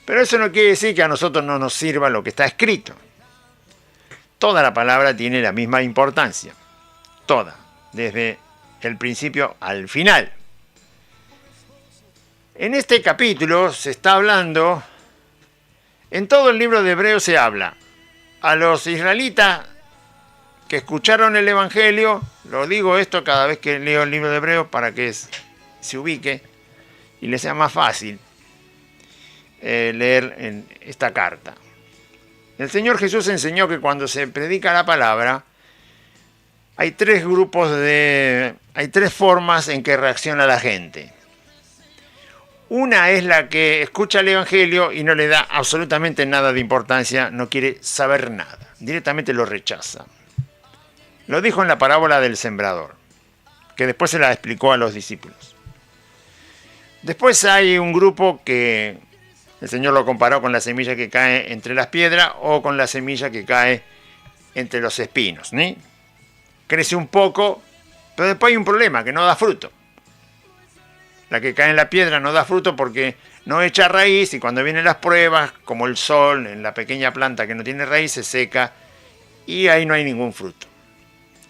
Pero eso no quiere decir que a nosotros no nos sirva lo que está escrito. Toda la palabra tiene la misma importancia. Toda. Desde el principio al final. En este capítulo se está hablando, en todo el libro de Hebreos se habla a los israelitas que escucharon el Evangelio. Lo digo esto cada vez que leo el libro de Hebreos para que se ubique y les sea más fácil leer en esta carta. El Señor Jesús enseñó que cuando se predica la palabra hay tres formas en que reacciona la gente. Una es la que escucha el Evangelio y no le da absolutamente nada de importancia, no quiere saber nada, directamente lo rechaza. Lo dijo en la parábola del sembrador, que después se la explicó a los discípulos. Después hay un grupo que el Señor lo comparó con la semilla que cae entre las piedras o con la semilla que cae entre los espinos, ¿sí? Crece un poco, pero después hay un problema, que no da fruto. La que cae en la piedra no da fruto porque no echa raíz, y cuando vienen las pruebas, como el sol en la pequeña planta que no tiene raíz, se seca y ahí no hay ningún fruto.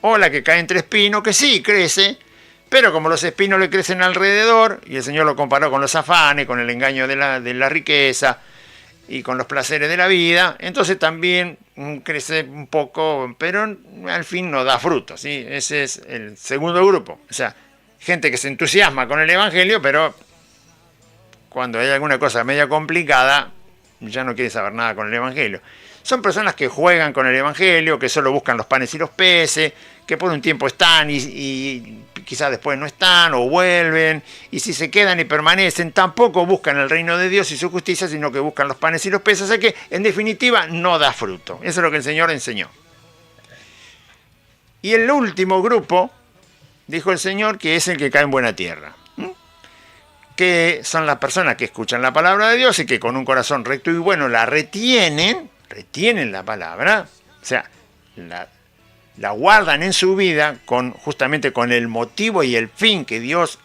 O la que cae entre espinos, que sí crece, pero como los espinos le crecen alrededor, y el Señor lo comparó con los afanes, con el engaño de la riqueza y con los placeres de la vida, entonces también crece un poco, pero al fin no da fruto, ¿sí? Ese es el segundo grupo. O sea, gente que se entusiasma con el Evangelio, pero cuando hay alguna cosa media complicada, ya no quiere saber nada con el Evangelio. Son personas que juegan con el Evangelio, que solo buscan los panes y los peces, que por un tiempo están y quizás después no están o vuelven, y si se quedan y permanecen, tampoco buscan el reino de Dios y su justicia, sino que buscan los panes y los peces, o sea que en definitiva no da fruto. Eso es lo que el Señor enseñó. Y el último grupo, dijo el Señor, que es el que cae en buena tierra, que son las personas que escuchan la palabra de Dios y que con un corazón recto y bueno la retienen la palabra, o sea, la guardan en su vida justamente con el motivo y el fin que Dios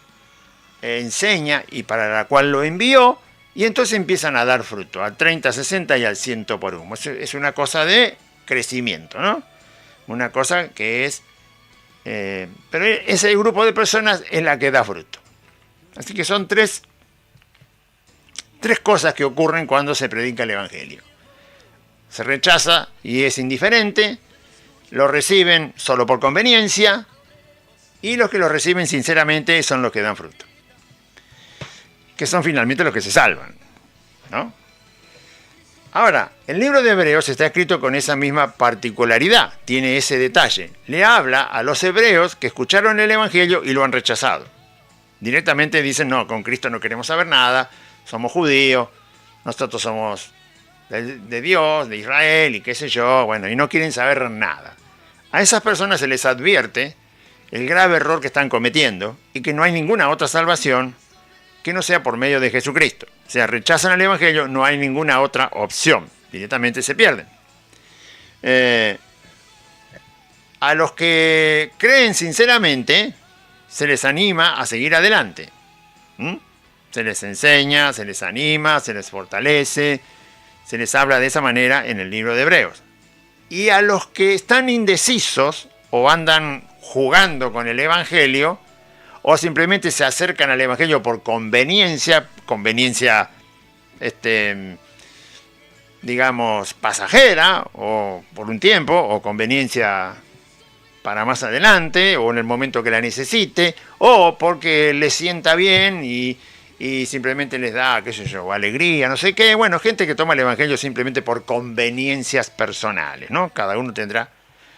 enseña y para la cual lo envió, y entonces empiezan a dar fruto, al 30, 60 y al 100 por uno. Es una cosa de crecimiento, ¿no? Una cosa que es... pero ese grupo de personas es la que da fruto. Así que son tres cosas que ocurren cuando se predica el Evangelio. Se rechaza y es indiferente, lo reciben solo por conveniencia, y los que lo reciben sinceramente son los que dan fruto, que son finalmente los que se salvan, ¿no? Ahora, el libro de Hebreos está escrito con esa misma particularidad, tiene ese detalle. Le habla a los hebreos que escucharon el Evangelio y lo han rechazado. Directamente dicen, no, con Cristo no queremos saber nada, somos judíos, nosotros somos de Dios, de Israel y qué sé yo, bueno, y no quieren saber nada. A esas personas se les advierte el grave error que están cometiendo y que no hay ninguna otra salvación que no sea por medio de Jesucristo. O sea, rechazan el Evangelio, no hay ninguna otra opción, directamente se pierden. A los que creen sinceramente, se les anima a seguir adelante. Se les enseña, se les anima, se les fortalece, se les habla de esa manera en el libro de Hebreos. Y a los que están indecisos o andan jugando con el Evangelio, o simplemente se acercan al Evangelio por conveniencia, digamos, pasajera, o por un tiempo, o conveniencia para más adelante, o en el momento que la necesite, o porque les sienta bien y simplemente les da, qué sé yo, alegría, no sé qué. Bueno, gente que toma el Evangelio simplemente por conveniencias personales, ¿no? Cada uno tendrá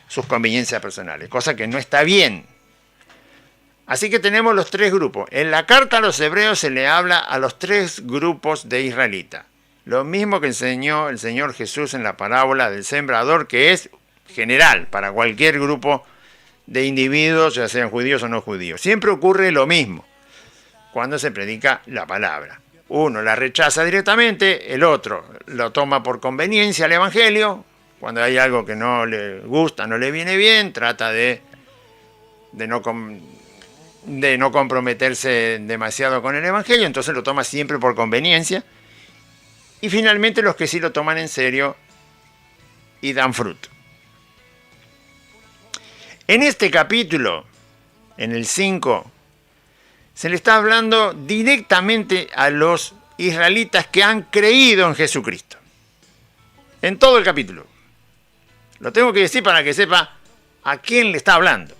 sus conveniencias personales, cosa que no está bien. Así que tenemos los tres grupos. En la carta a los hebreos se le habla a los tres grupos de israelitas. Lo mismo que enseñó el Señor Jesús en la parábola del sembrador, que es general para cualquier grupo de individuos, ya sean judíos o no judíos. Siempre ocurre lo mismo cuando se predica la palabra. Uno la rechaza directamente, el otro lo toma por conveniencia al Evangelio. Cuando hay algo que no le gusta, no le viene bien, trata de no comprometerse demasiado con el Evangelio, entonces lo toma siempre por conveniencia. Y finalmente los que sí lo toman en serio y dan fruto. En este capítulo, en el 5, se le está hablando directamente a los israelitas que han creído en Jesucristo. En todo el capítulo. Lo tengo que decir para que sepa a quién le está hablando.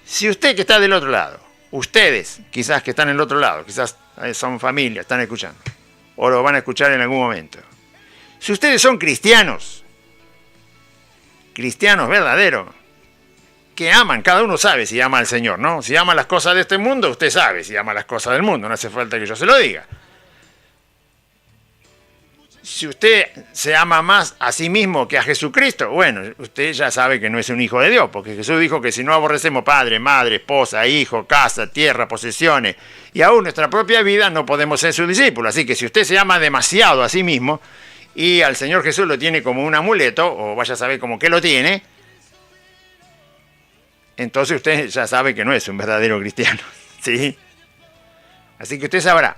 Si usted que está del otro lado, ustedes quizás que están en el otro lado, quizás son familia, están escuchando, o lo van a escuchar en algún momento. Si ustedes son cristianos verdaderos, que aman, cada uno sabe si ama al Señor, ¿no? Si ama las cosas de este mundo, usted sabe si ama las cosas del mundo, no hace falta que yo se lo diga. Si usted se ama más a sí mismo que a Jesucristo, bueno, usted ya sabe que no es un hijo de Dios, porque Jesús dijo que si no aborrecemos padre, madre, esposa, hijo, casa, tierra, posesiones y aún nuestra propia vida, no podemos ser sus discípulos. Así que si usted se ama demasiado a sí mismo y al Señor Jesús lo tiene como un amuleto, o vaya a saber como que lo tiene, entonces usted ya sabe que no es un verdadero cristiano, ¿sí? Así que usted sabrá.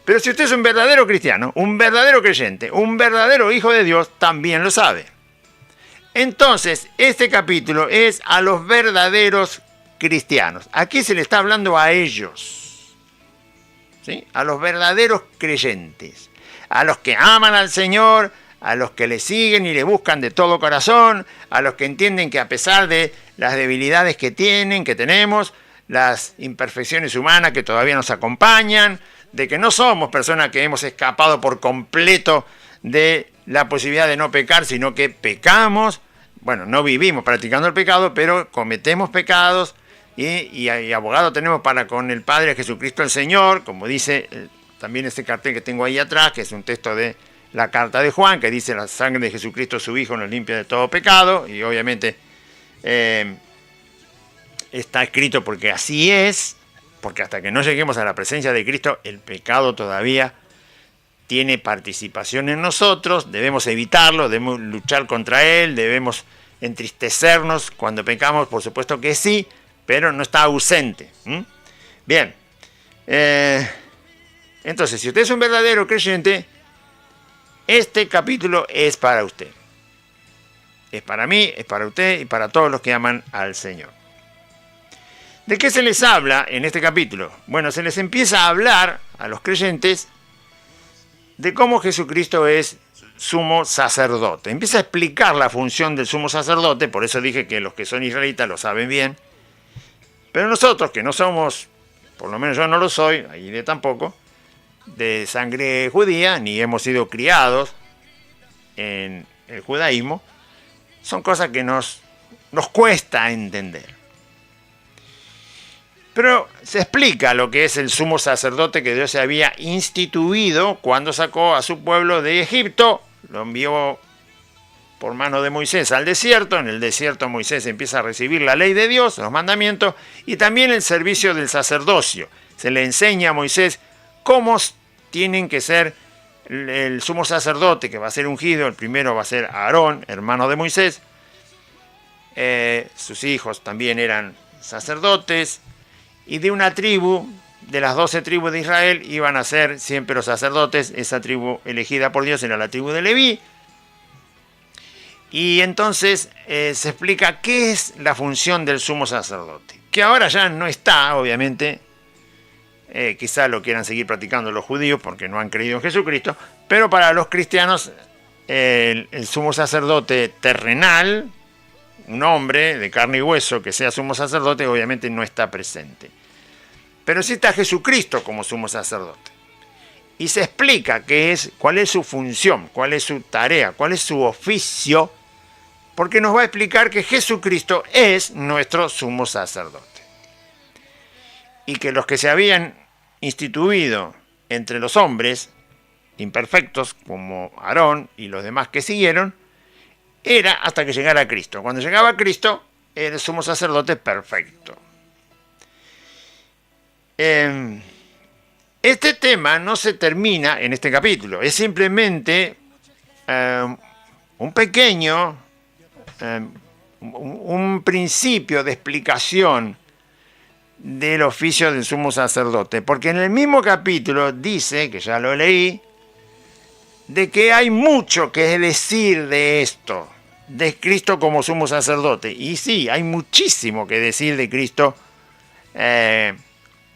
Pero si usted es un verdadero cristiano, un verdadero creyente, un verdadero hijo de Dios, también lo sabe. Entonces, este capítulo es a los verdaderos cristianos. Aquí se le está hablando a ellos, ¿sí? A los verdaderos creyentes, a los que aman al Señor, a los que le siguen y le buscan de todo corazón, a los que entienden que a pesar de las debilidades que tenemos, las imperfecciones humanas que todavía nos acompañan, de que no somos personas que hemos escapado por completo de la posibilidad de no pecar, sino que pecamos. bueno, no vivimos practicando el pecado, pero cometemos pecados y abogado tenemos para con el Padre, Jesucristo el Señor, como dice también este cartel que tengo ahí atrás, que es un texto de la carta de Juan, que dice: la sangre de Jesucristo su Hijo nos limpia de todo pecado, y obviamente está escrito porque así es, porque hasta que no lleguemos a la presencia de Cristo, el pecado todavía tiene participación en nosotros, debemos evitarlo, debemos luchar contra él, debemos entristecernos cuando pecamos, por supuesto que sí, pero no está ausente. Bien, entonces, si usted es un verdadero creyente, este capítulo es para usted. Es para mí, es para usted y para todos los que aman al Señor. ¿De qué se les habla en este capítulo? Bueno, se les empieza a hablar a los creyentes de cómo Jesucristo es sumo sacerdote. Empieza a explicar la función del sumo sacerdote, por eso dije que los que son israelitas lo saben bien, pero nosotros que no somos, por lo menos yo no lo soy, Aguirre tampoco, de sangre judía, ni hemos sido criados en el judaísmo, son cosas que nos cuesta entender. Pero se explica lo que es el sumo sacerdote que Dios se había instituido cuando sacó a su pueblo de Egipto, lo envió por mano de Moisés al desierto. En el desierto Moisés empieza a recibir la ley de Dios, los mandamientos, y también el servicio del sacerdocio. Se le enseña a Moisés cómo tienen que ser el sumo sacerdote que va a ser ungido. El primero va a ser Aarón, hermano de Moisés. Sus hijos también eran sacerdotes. Y de una tribu, de las 12 tribus de Israel, iban a ser siempre los sacerdotes. Esa tribu elegida por Dios era la tribu de Leví. Y entonces se explica qué es la función del sumo sacerdote, que ahora ya no está, obviamente. Quizá lo quieran seguir practicando los judíos porque no han creído en Jesucristo, pero para los cristianos el sumo sacerdote terrenal, un hombre de carne y hueso que sea sumo sacerdote, obviamente no está presente. Pero sí está Jesucristo como sumo sacerdote. Y se explica cuál es su función, cuál es su tarea, cuál es su oficio, porque nos va a explicar que Jesucristo es nuestro sumo sacerdote. Y que los que se habían instituido entre los hombres imperfectos, como Aarón y los demás que siguieron, era hasta que llegara Cristo. Cuando llegaba Cristo, era el sumo sacerdote perfecto. Este tema no se termina en este capítulo, es simplemente un pequeño, un principio de explicación del oficio del sumo sacerdote, porque en el mismo capítulo dice, que ya lo leí, de que hay mucho que decir de esto, de Cristo como sumo sacerdote. Y sí, hay muchísimo que decir de Cristo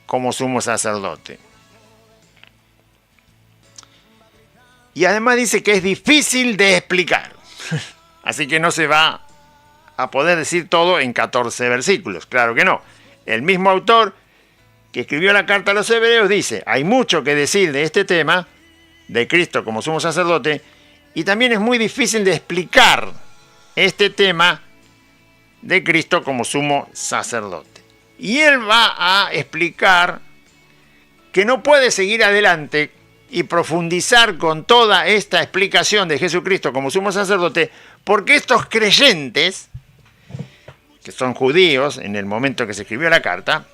como sumo sacerdote. Y además dice que es difícil de explicar. Así que no se va a poder decir todo en 14 versículos. Claro que no. El mismo autor que escribió la carta a los hebreos dice: hay mucho que decir de este tema, de Cristo como sumo sacerdote, y también es muy difícil de explicar este tema de Cristo como sumo sacerdote. Y él va a explicar que no puede seguir adelante y profundizar con toda esta explicación de Jesucristo como sumo sacerdote, porque estos creyentes, que son judíos en el momento que se escribió la carta,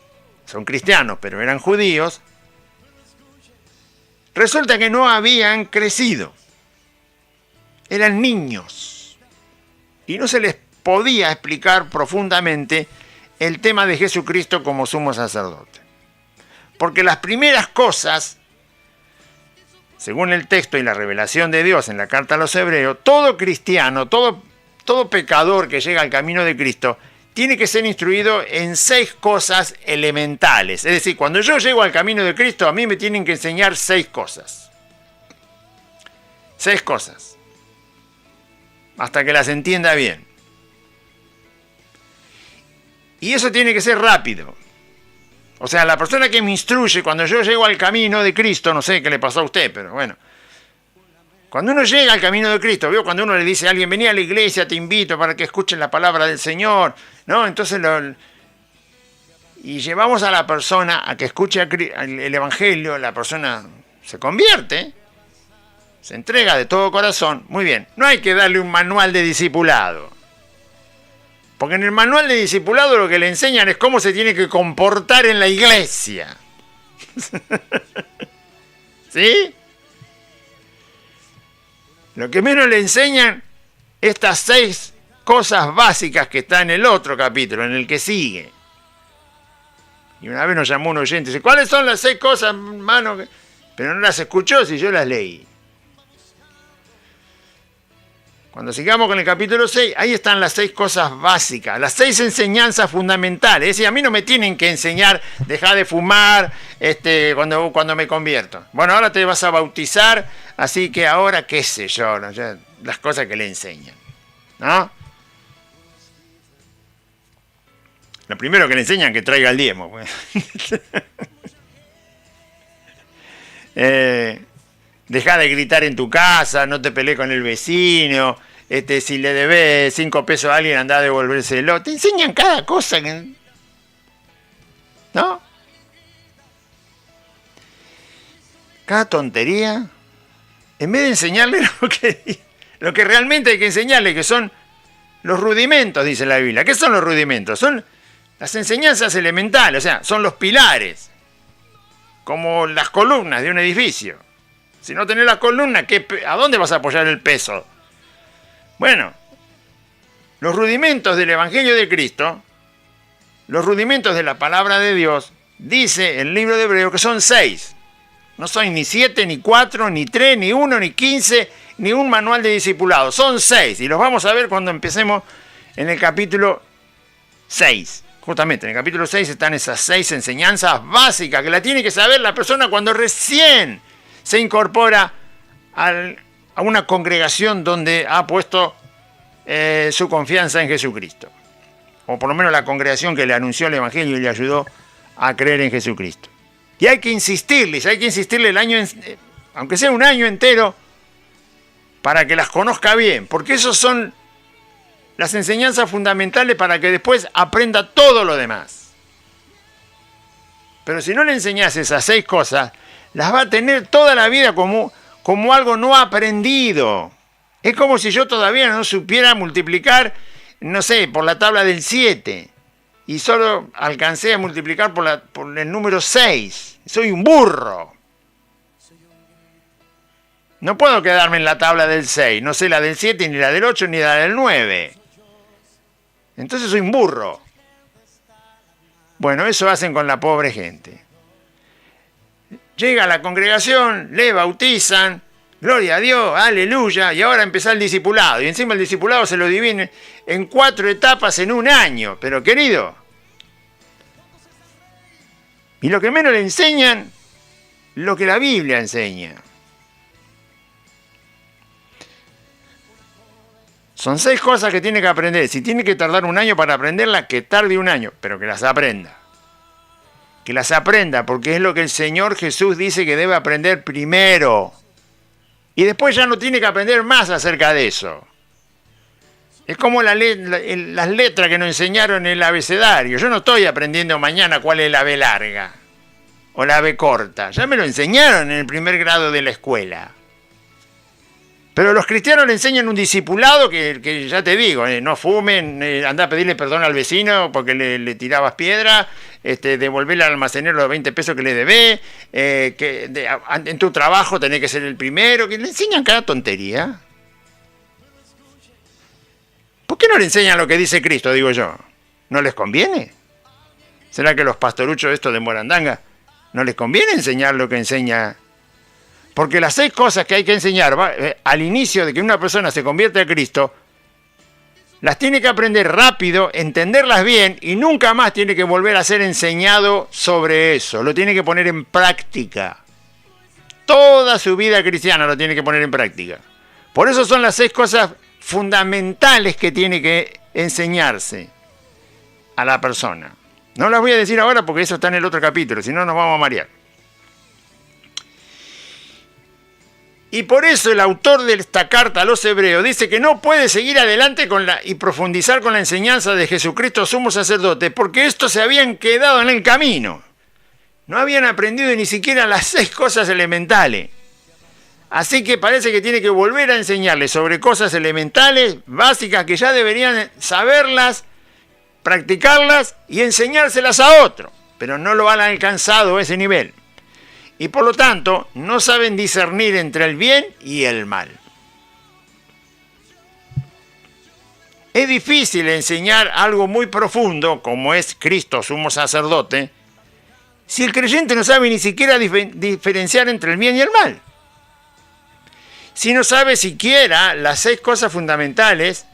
son cristianos, pero eran judíos, resulta que no habían crecido. Eran niños. Y no se les podía explicar profundamente el tema de Jesucristo como sumo sacerdote. Porque las primeras cosas, según el texto y la revelación de Dios en la carta a los hebreos, todo cristiano, todo pecador que llega al camino de Cristo, tiene que ser instruido en 6 cosas elementales. Es decir, cuando yo llego al camino de Cristo, a mí me tienen que enseñar 6 cosas. 6 cosas. Hasta que las entienda bien. Y eso tiene que ser rápido. O sea, la persona que me instruye cuando yo llego al camino de Cristo, no sé qué le pasó a usted, pero bueno, Cuando uno llega al camino de Cristo, ¿vio? Cuando uno le dice a alguien, vení a la iglesia, te invito para que escuchen la palabra del Señor, ¿no? Entonces y llevamos a la persona a que escuche el Evangelio, la persona se convierte, se entrega de todo corazón. Muy bien, no hay que darle un manual de discipulado. Porque en el manual de discipulado lo que le enseñan es cómo se tiene que comportar en la iglesia. ¿Sí? Lo que menos le enseñan, estas 6 cosas básicas que está en el otro capítulo, en el que sigue. Y una vez nos llamó un oyente y dice, ¿cuáles son las 6 cosas, hermano? Pero no las escuchó si yo las leí. Cuando sigamos con el capítulo 6, ahí están las 6 cosas básicas, las 6 enseñanzas fundamentales. Es decir, a mí no me tienen que enseñar, dejar de fumar cuando me convierto. Bueno, ahora te vas a bautizar, así que ahora, qué sé yo, ¿no? Ya, las cosas que le enseñan, ¿no? Lo primero que le enseñan es que traiga el diezmo. Deja de gritar en tu casa, no te pelees con el vecino, si le debes 5 pesos a alguien, anda a devolvérselo. Te enseñan cada cosa, ¿no? Cada tontería. En vez de enseñarle lo que realmente hay que enseñarle, que son los rudimentos, dice la Biblia. ¿Qué son los rudimentos? Son las enseñanzas elementales, o sea, son los pilares, como las columnas de un edificio. Si no tenés la columna, ¿a dónde vas a apoyar el peso? Bueno, los rudimentos del Evangelio de Cristo, los rudimentos de la palabra de Dios, dice el libro de Hebreos que son 6. No son ni 7, ni 4, ni 3, ni 1, ni 15, ni un manual de discipulado. Son 6. Y los vamos a ver cuando empecemos en el capítulo 6. Justamente en el capítulo 6 están esas 6 enseñanzas básicas que la tiene que saber la persona cuando recién se incorpora a una congregación donde ha puesto su confianza en Jesucristo. O por lo menos la congregación que le anunció el Evangelio y le ayudó a creer en Jesucristo. Y hay que insistirle el año, aunque sea un año entero, para que las conozca bien. Porque esos son las enseñanzas fundamentales para que después aprenda todo lo demás. Pero si no le enseñas esas 6 cosas, las va a tener toda la vida como algo no aprendido. Es como si yo todavía no supiera multiplicar, no sé, por la tabla del 7. Y solo alcancé a multiplicar por el número 6. Soy un burro. No puedo quedarme en la tabla del 6. No sé la del 7, ni la del 8, ni la del 9. Entonces soy un burro. Bueno, eso hacen con la pobre gente. Llega a la congregación, le bautizan, gloria a Dios, aleluya, y ahora empieza el discipulado. Y encima el discipulado se lo divide en 4 etapas en un año. Pero querido, y lo que menos le enseñan, lo que la Biblia enseña. Son 6 cosas que tiene que aprender. Si tiene que tardar un año para aprenderlas, que tarde un año, pero que las aprenda. Que las aprenda, porque es lo que el Señor Jesús dice que debe aprender primero. Y después ya no tiene que aprender más acerca de eso. Es como las letras que nos enseñaron en el abecedario. Yo no estoy aprendiendo mañana cuál es la B larga o la B corta. Ya me lo enseñaron en el primer grado de la escuela. Pero los cristianos le enseñan un discipulado que ya te digo, no fumen, anda a pedirle perdón al vecino porque le tirabas piedra, devolverle al almacenero los 20 pesos que le debé, en tu trabajo tenés que ser el primero, que le enseñan cada tontería. ¿Por qué no le enseñan lo que dice Cristo, digo yo? ¿No les conviene? ¿Será que los pastoruchos estos de Morandanga no les conviene enseñar lo que enseña? Porque las 6 cosas que hay que enseñar al inicio de que una persona se convierte a Cristo, las tiene que aprender rápido, entenderlas bien y nunca más tiene que volver a ser enseñado sobre eso. Lo tiene que poner en práctica. Toda su vida cristiana lo tiene que poner en práctica. Por eso son las 6 cosas fundamentales que tiene que enseñarse a la persona. No las voy a decir ahora porque eso está en el otro capítulo, si no nos vamos a marear. Y por eso el autor de esta carta a los hebreos dice que no puede seguir adelante y profundizar con la enseñanza de Jesucristo sumo sacerdote, porque estos se habían quedado en el camino. No habían aprendido ni siquiera las 6 cosas elementales. Así que parece que tiene que volver a enseñarles sobre cosas elementales, básicas, que ya deberían saberlas, practicarlas y enseñárselas a otro. Pero no lo han alcanzado a ese nivel. Y por lo tanto, no saben discernir entre el bien y el mal. Es difícil enseñar algo muy profundo, como es Cristo sumo sacerdote, si el creyente no sabe ni siquiera diferenciar entre el bien y el mal. Si no sabe siquiera las 6 cosas fundamentales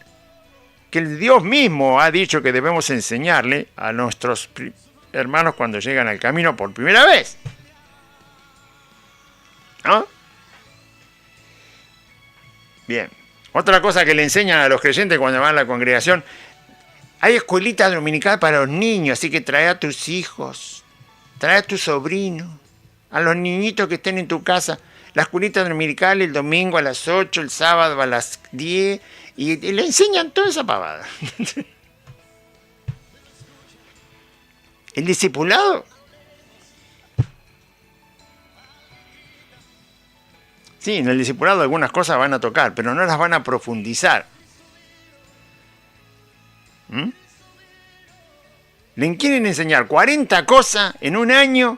que el Dios mismo ha dicho que debemos enseñarle a nuestros hermanos cuando llegan al camino por primera vez. ¿No? Bien. Otra cosa que le enseñan a los creyentes cuando van a la congregación: hay escuelita dominical para los niños, así que trae a tus hijos, trae a tu sobrino, a los niñitos que estén en tu casa. La escuelita dominical el domingo a las 8, el sábado a las 10, y le enseñan toda esa pavada. El discipulado. Sí, en el discipulado algunas cosas van a tocar, pero no las van a profundizar. Le quieren enseñar 40 cosas en un año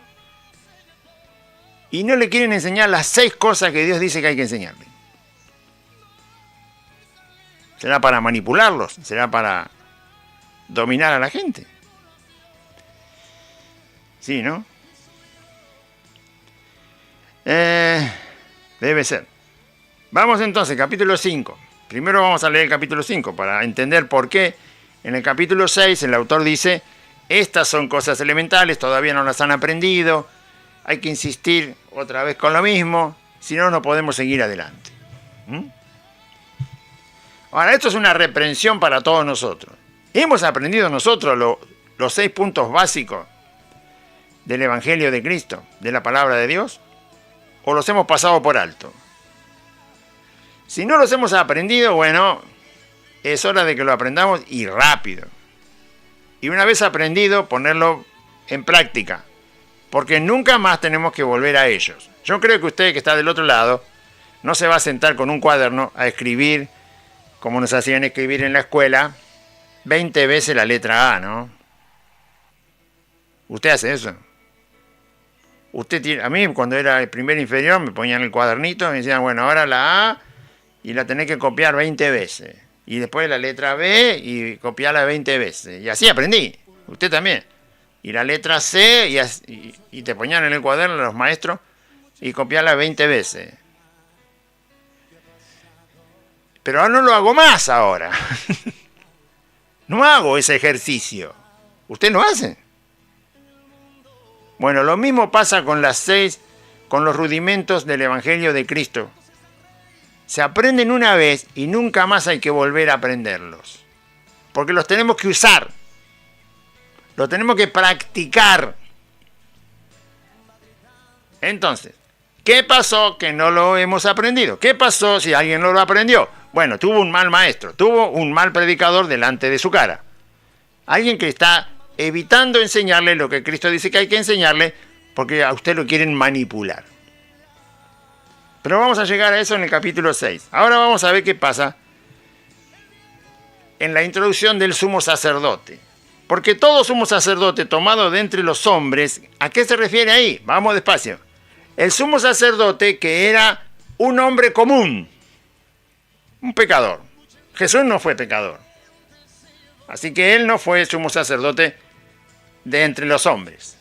y no le quieren enseñar las 6 cosas que Dios dice que hay que enseñarle. ¿Será para manipularlos? ¿Será para dominar a la gente? Sí, ¿no? Debe ser. Vamos entonces, capítulo 5. Primero vamos a leer el capítulo 5 para entender por qué en el capítulo 6 el autor dice: estas son cosas elementales, todavía no las han aprendido, hay que insistir otra vez con lo mismo, si no, no podemos seguir adelante. Ahora, esto es una reprensión para todos nosotros. ¿Hemos aprendido nosotros los 6 puntos básicos del Evangelio de Cristo, de la palabra de Dios? ¿O los hemos pasado por alto? Si no los hemos aprendido, bueno, es hora de que lo aprendamos y rápido. Y una vez aprendido, ponerlo en práctica. Porque nunca más tenemos que volver a ellos. Yo creo que usted que está del otro lado no se va a sentar con un cuaderno a escribir, como nos hacían escribir en la escuela, 20 veces la letra A, ¿no? ¿Usted hace eso? A mí cuando era el primer inferior me ponían el cuadernito y me decían, bueno, ahora la A y la tenés que copiar 20 veces. Y después la letra B y copiarla 20 veces. Y así aprendí. Usted también. Y la letra C y te ponían en el cuaderno los maestros y copiarla 20 veces. Pero ahora no lo hago más ahora. No hago ese ejercicio. ¿Usted lo hace? Bueno, lo mismo pasa con con los rudimentos del Evangelio de Cristo. Se aprenden una vez y nunca más hay que volver a aprenderlos. Porque los tenemos que usar. Los tenemos que practicar. Entonces, ¿qué pasó que no lo hemos aprendido? ¿Qué pasó si alguien no lo aprendió? Bueno, tuvo un mal maestro, tuvo un mal predicador delante de su cara. Alguien que está evitando enseñarle lo que Cristo dice que hay que enseñarle porque a usted lo quieren manipular. Pero vamos a llegar a eso en el capítulo 6. Ahora vamos a ver qué pasa en la introducción del sumo sacerdote. Porque todo sumo sacerdote tomado de entre los hombres, ¿a qué se refiere ahí? Vamos despacio. El sumo sacerdote que era un hombre común, un pecador. Jesús no fue pecador. Así que él no fue sumo sacerdote de entre los hombres.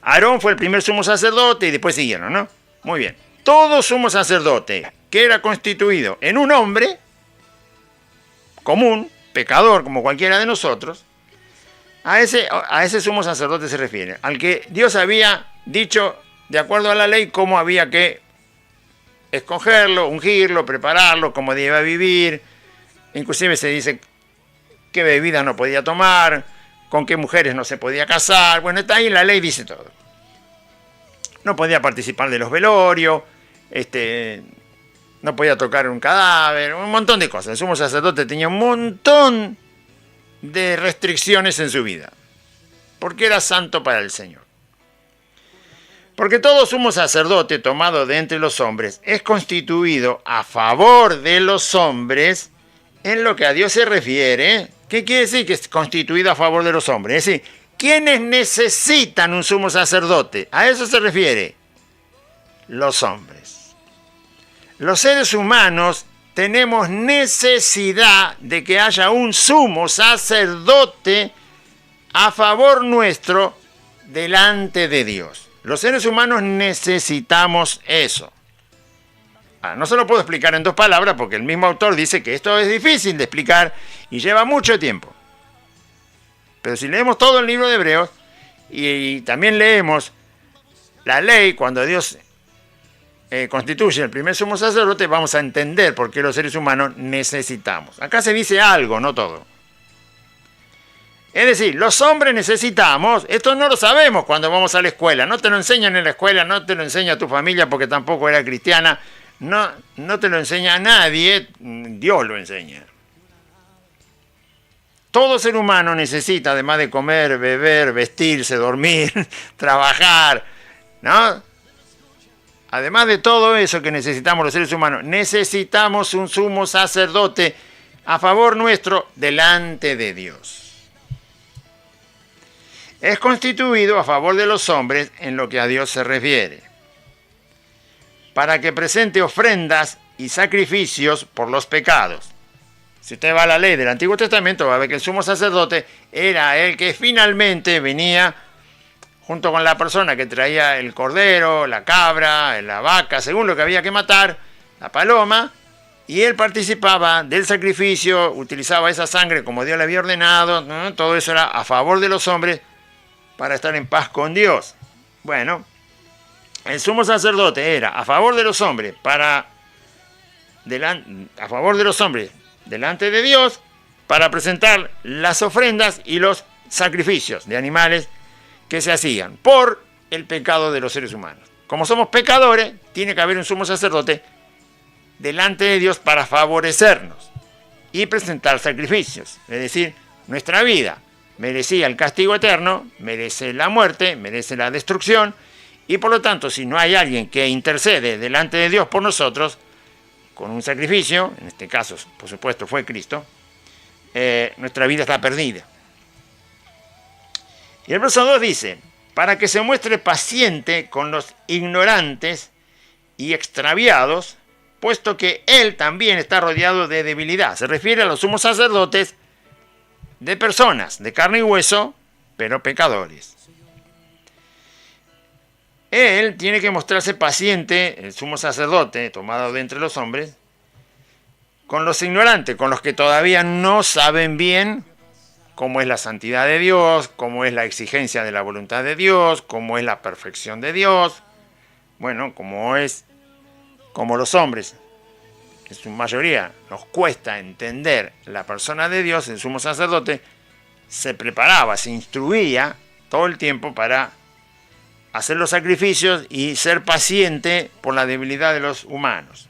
Aarón fue el primer sumo sacerdote y después siguieron, ¿no? Muy bien. Todo sumo sacerdote que era constituido en un hombre común, pecador como cualquiera de nosotros, a ese sumo sacerdote se refiere, al que Dios había dicho, de acuerdo a la ley, cómo había que escogerlo, ungirlo, prepararlo, cómo debía vivir. Inclusive se dice qué bebidas no podía tomar, con qué mujeres no se podía casar. Bueno, está ahí, la ley dice todo. No podía participar de los velorios, no podía tocar un cadáver, un montón de cosas. El sumo sacerdote tenía un montón de restricciones en su vida, porque era santo para el Señor. Porque todo sumo sacerdote tomado de entre los hombres es constituido a favor de los hombres en lo que a Dios se refiere. ¿Qué quiere decir que es constituido a favor de los hombres? Es decir, ¿quiénes necesitan un sumo sacerdote? A eso se refiere. Los hombres. Los seres humanos tenemos necesidad de que haya un sumo sacerdote a favor nuestro delante de Dios. Los seres humanos necesitamos eso. No se lo puedo explicar en 2 palabras porque el mismo autor dice que esto es difícil de explicar y lleva mucho tiempo. Pero si leemos todo el libro de Hebreos y también leemos la ley, cuando Dios constituye el primer sumo sacerdote, vamos a entender por qué los seres humanos necesitamos. Acá se dice algo, no todo. Es decir, los hombres necesitamos, esto no lo sabemos cuando vamos a la escuela, no te lo enseñan en la escuela, no te lo enseña tu familia porque tampoco era cristiana, no te lo enseña nadie, Dios lo enseña. Todo ser humano necesita, además de comer, beber, vestirse, dormir, trabajar, ¿no? Además de todo eso que necesitamos los seres humanos, necesitamos un sumo sacerdote a favor nuestro delante de Dios. Es constituido a favor de los hombres en lo que a Dios se refiere, para que presente ofrendas y sacrificios por los pecados. Si usted va a la ley del Antiguo Testamento, va a ver que el sumo sacerdote era el que finalmente venía junto con la persona que traía el cordero, la cabra, la vaca, según lo que había que matar, la paloma, y él participaba del sacrificio, utilizaba esa sangre como Dios le había ordenado, ¿no? Todo eso era a favor de los hombres para estar en paz con Dios. Bueno, el sumo sacerdote era a favor de los hombres, a favor de los hombres delante de Dios, para presentar las ofrendas y los sacrificios de animales que se hacían por el pecado de los seres humanos. Como somos pecadores, tiene que haber un sumo sacerdote delante de Dios para favorecernos y presentar sacrificios. Es decir, nuestra vida merecía el castigo eterno, merece la muerte, merece la destrucción, y por lo tanto, si no hay alguien que intercede delante de Dios por nosotros, con un sacrificio, en este caso, por supuesto, fue Cristo, nuestra vida está perdida. Y el verso 2 dice, para que se muestre paciente con los ignorantes y extraviados, puesto que él también está rodeado de debilidad. Se refiere a los sumos sacerdotes de personas, de carne y hueso, pero pecadores. Él tiene que mostrarse paciente, el sumo sacerdote, tomado de entre los hombres, con los ignorantes, con los que todavía no saben bien cómo es la santidad de Dios, cómo es la exigencia de la voluntad de Dios, cómo es la perfección de Dios. Bueno, como los hombres, en su mayoría, nos cuesta entender la persona de Dios, el sumo sacerdote se preparaba, se instruía todo el tiempo para hacer los sacrificios y ser paciente por la debilidad de los humanos.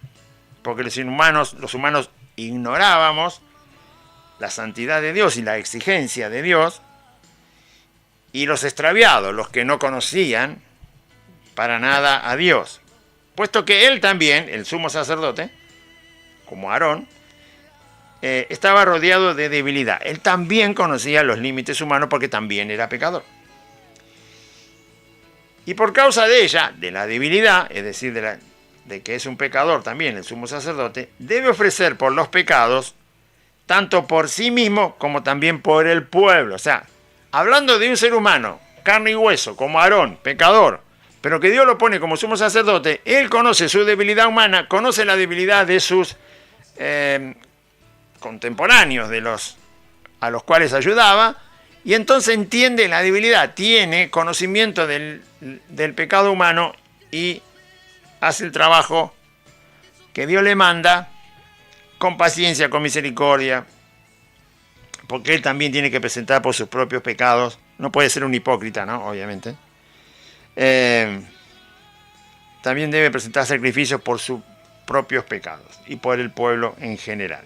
Porque los humanos ignorábamos la santidad de Dios y la exigencia de Dios, y los extraviados, los que no conocían para nada a Dios. Puesto que él también, el sumo sacerdote, como Aarón, estaba rodeado de debilidad. Él también conocía los límites humanos porque también era pecador. Y por causa de ella, de la debilidad, es decir, de que es un pecador también el sumo sacerdote, debe ofrecer por los pecados, tanto por sí mismo como también por el pueblo. O sea, hablando de un ser humano, carne y hueso, como Aarón, pecador, pero que Dios lo pone como sumo sacerdote, él conoce su debilidad humana, conoce la debilidad de sus contemporáneos, a los cuales ayudaba, y entonces entiende la debilidad, tiene conocimiento del pecado humano y hace el trabajo que Dios le manda con paciencia, con misericordia, porque él también tiene que presentar por sus propios pecados. No puede ser un hipócrita, ¿no? Obviamente. también debe presentar sacrificios por sus propios pecados y por el pueblo en general.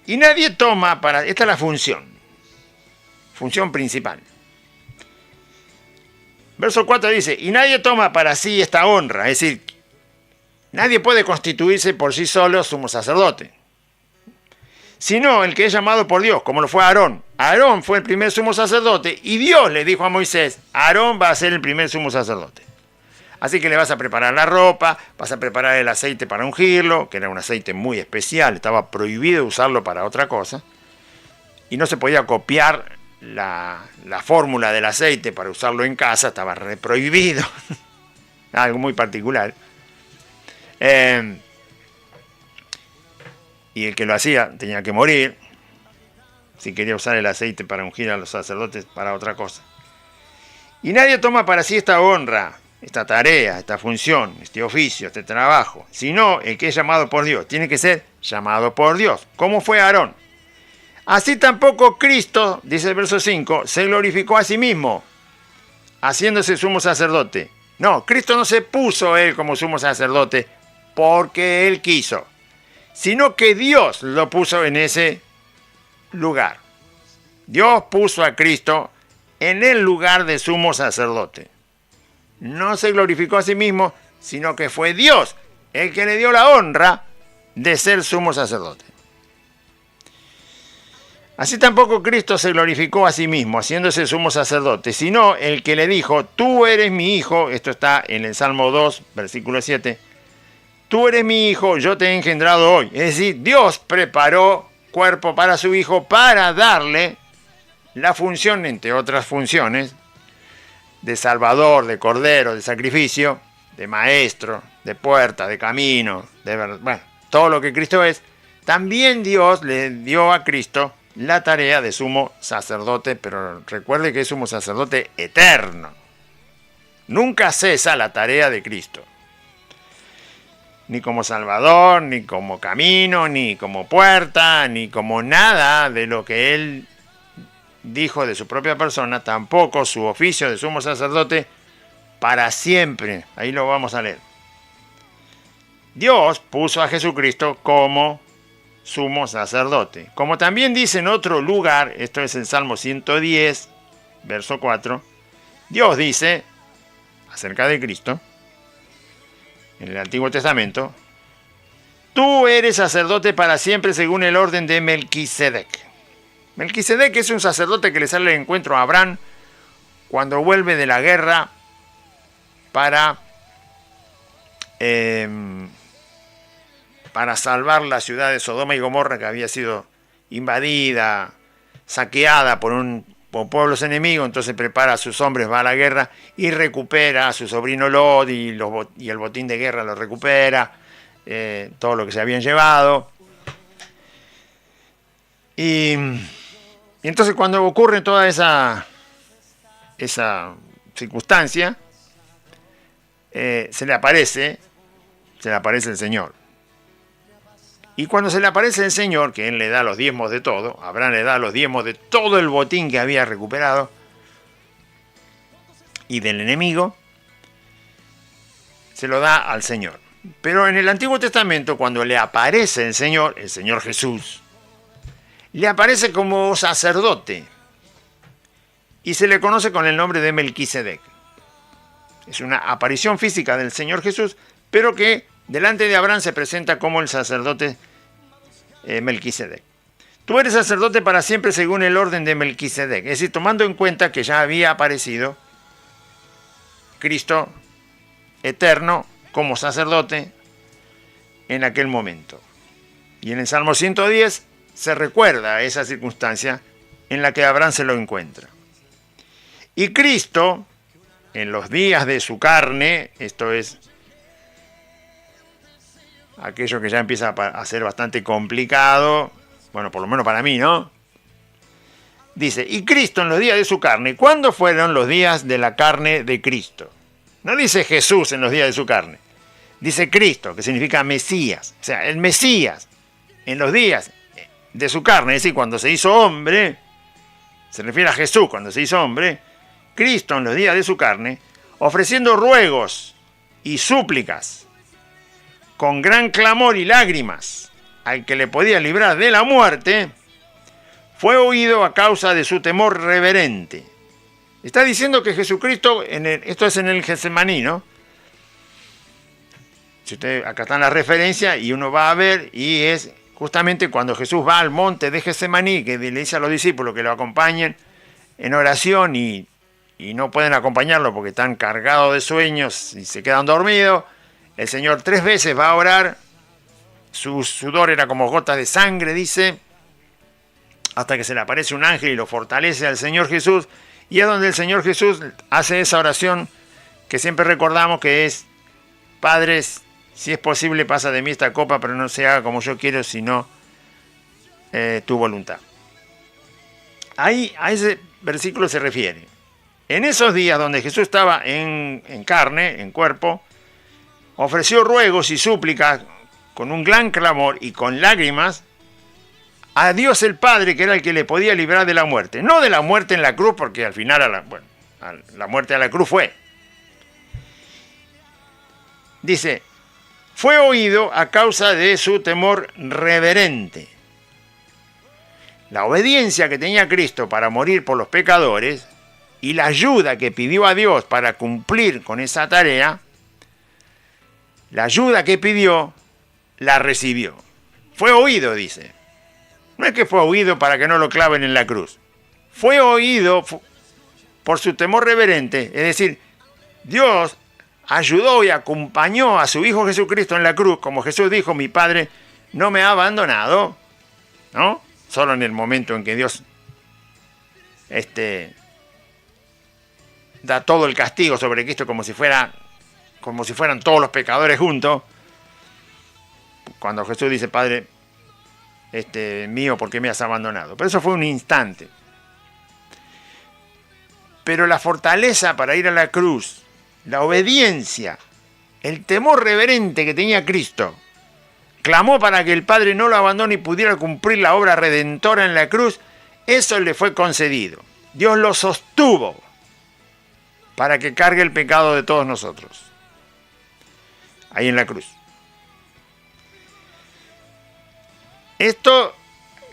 Y nadie toma para... Esta es la función principal. Verso 4 dice, y nadie toma para sí esta honra, es decir, nadie puede constituirse por sí solo sumo sacerdote, sino el que es llamado por Dios, como lo fue Aarón. Aarón fue el primer sumo sacerdote y Dios le dijo a Moisés, Aarón va a ser el primer sumo sacerdote. Así que le vas a preparar la ropa, vas a preparar el aceite para ungirlo, que era un aceite muy especial, estaba prohibido usarlo para otra cosa, y no se podía copiar la fórmula del aceite para usarlo en casa, estaba prohibido, algo muy particular. Y el que lo hacía tenía que morir si quería usar el aceite para ungir a los sacerdotes para otra cosa. Y nadie toma para sí esta honra, esta tarea, esta función, este oficio, este trabajo, sino el que es llamado por Dios. Tiene que ser llamado por Dios, como fue Aarón. Así tampoco Cristo, dice el verso 5, se glorificó a sí mismo, haciéndose sumo sacerdote. No, Cristo no se puso él como sumo sacerdote porque él quiso, sino que Dios lo puso en ese lugar. Dios puso a Cristo en el lugar de sumo sacerdote. No se glorificó a sí mismo, sino que fue Dios el que le dio la honra de ser sumo sacerdote. Así tampoco Cristo se glorificó a sí mismo, haciéndose sumo sacerdote, sino el que le dijo, tú eres mi hijo, esto está en el Salmo 2, versículo 7, tú eres mi hijo, yo te he engendrado hoy. Es decir, Dios preparó cuerpo para su hijo para darle la función, entre otras funciones, de salvador, de cordero, de sacrificio, de maestro, de puerta, de camino, bueno, todo lo que Cristo es. También Dios le dio a Cristo la tarea de sumo sacerdote, pero recuerde que es sumo sacerdote eterno. Nunca cesa la tarea de Cristo. Ni como salvador, ni como camino, ni como puerta, ni como nada de lo que él dijo de su propia persona, tampoco su oficio de sumo sacerdote para siempre. Ahí lo vamos a leer. Dios puso a Jesucristo como sumo sacerdote. Como también dice en otro lugar, esto es en Salmo 110, verso 4, Dios dice acerca de Cristo, en el Antiguo Testamento, tú eres sacerdote para siempre según el orden de Melquisedec. Melquisedec es un sacerdote que le sale al encuentro a Abraham cuando vuelve de la guerra para salvar la ciudad de Sodoma y Gomorra, que había sido invadida, saqueada por pueblos enemigos. Entonces prepara a sus hombres, va a la guerra y recupera a su sobrino Lot y el botín de guerra lo recupera, todo lo que se habían llevado. Y entonces cuando ocurre toda esa circunstancia, se le aparece el Señor. Y cuando se le aparece el Señor, que Él le da los diezmos de todo, Abraham le da los diezmos de todo el botín que había recuperado y del enemigo, se lo da al Señor. Pero en el Antiguo Testamento, cuando le aparece el Señor Jesús, le aparece como sacerdote y se le conoce con el nombre de Melquisedec. Es una aparición física del Señor Jesús, pero que delante de Abraham se presenta como el sacerdote Melquisedec. Tú eres sacerdote para siempre según el orden de Melquisedec. Es decir, tomando en cuenta que ya había aparecido Cristo eterno como sacerdote en aquel momento. Y en el Salmo 110 se recuerda esa circunstancia en la que Abraham se lo encuentra. Y Cristo, en los días de su carne, esto es aquello que ya empieza a ser bastante complicado, bueno, por lo menos para mí, ¿no? Dice, y Cristo en los días de su carne. ¿Cuándo fueron los días de la carne de Cristo? No dice Jesús en los días de su carne. Dice Cristo, que significa Mesías. O sea, el Mesías en los días de su carne, es decir, cuando se hizo hombre, se refiere a Jesús cuando se hizo hombre, Cristo en los días de su carne, ofreciendo ruegos y súplicas, con gran clamor y lágrimas, al que le podía librar de la muerte, fue oído a causa de su temor reverente. Está diciendo que Jesucristo, esto es en el Getsemaní, ¿no? Si acá están las referencias y uno va a ver, y es justamente cuando Jesús va al monte de Getsemaní, que le dice a los discípulos que lo acompañen en oración y no pueden acompañarlo porque están cargados de sueños y se quedan dormidos. El Señor 3 veces va a orar, su sudor era como gotas de sangre, dice, hasta que se le aparece un ángel y lo fortalece al Señor Jesús, y es donde el Señor Jesús hace esa oración que siempre recordamos, que es: Padre, si es posible, pasa de mí esta copa, pero no se haga como yo quiero, sino tu voluntad. Ahí a ese versículo se refiere. En esos días donde Jesús estaba en carne, en cuerpo, ofreció ruegos y súplicas con un gran clamor y con lágrimas a Dios el Padre, que era el que le podía librar de la muerte. No de la muerte en la cruz, porque al final la muerte a la cruz fue. Dice: fue oído a causa de su temor reverente. La obediencia que tenía Cristo para morir por los pecadores y la ayuda que pidió a Dios para cumplir con esa tarea, la ayuda que pidió, la recibió. Fue oído, dice. No es que fue oído para que no lo claven en la cruz. Fue oído por su temor reverente. Es decir, Dios ayudó y acompañó a su Hijo Jesucristo en la cruz, como Jesús dijo: mi Padre no me ha abandonado, ¿no? Solo en el momento en que Dios da todo el castigo sobre Cristo como si fueran todos los pecadores juntos. Cuando Jesús dice: Padre mío, ¿por qué me has abandonado? Pero eso fue un instante. Pero la fortaleza para ir a la cruz, la obediencia, el temor reverente que tenía Cristo, clamó para que el Padre no lo abandone y pudiera cumplir la obra redentora en la cruz. Eso le fue concedido. Dios lo sostuvo para que cargue el pecado de todos nosotros, ahí en la cruz.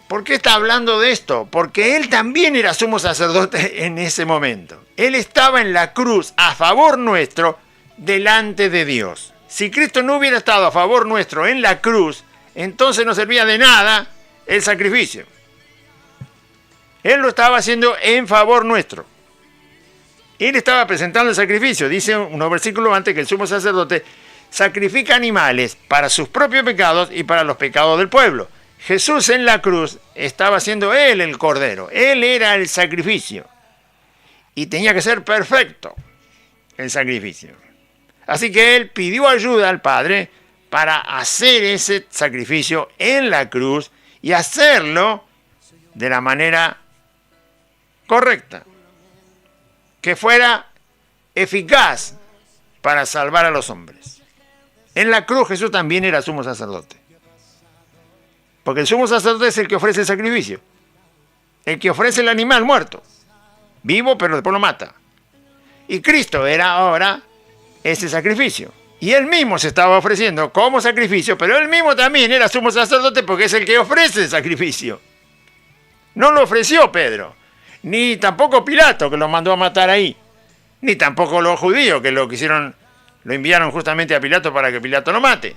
¿Por qué está hablando de esto? Porque Él también era sumo sacerdote en ese momento. Él estaba en la cruz a favor nuestro delante de Dios. Si Cristo no hubiera estado a favor nuestro en la cruz, entonces no servía de nada el sacrificio. Él lo estaba haciendo en favor nuestro. Él estaba presentando el sacrificio. Dice unos versículos antes que el sumo sacerdote sacrifica animales para sus propios pecados y para los pecados del pueblo. Jesús en la cruz estaba siendo Él el Cordero. Él era el sacrificio. Y tenía que ser perfecto el sacrificio. Así que Él pidió ayuda al Padre para hacer ese sacrificio en la cruz y hacerlo de la manera correcta. Que fuera eficaz para salvar a los hombres. En la cruz Jesús también era sumo sacerdote. Porque el sumo sacerdote es el que ofrece el sacrificio. El que ofrece el animal muerto. Vivo, pero después lo mata. Y Cristo era ahora ese sacrificio. Y Él mismo se estaba ofreciendo como sacrificio, pero Él mismo también era sumo sacerdote porque es el que ofrece el sacrificio. No lo ofreció Pedro. Ni tampoco Pilato, que lo mandó a matar ahí. Ni tampoco los judíos, que lo enviaron justamente a Pilato para que Pilato lo mate.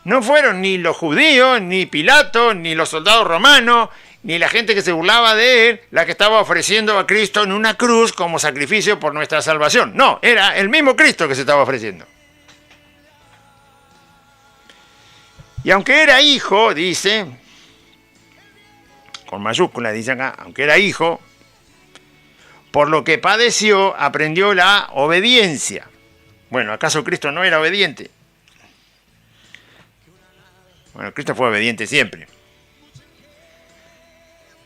No fueron ni los judíos, ni Pilato, ni los soldados romanos, ni la gente que se burlaba de él, la que estaba ofreciendo a Cristo en una cruz como sacrificio por nuestra salvación. No, era el mismo Cristo que se estaba ofreciendo. Y aunque era hijo, dice, con mayúsculas dice acá, aunque era hijo, por lo que padeció, aprendió la obediencia. Bueno, ¿acaso Cristo no era obediente? Bueno, Cristo fue obediente siempre.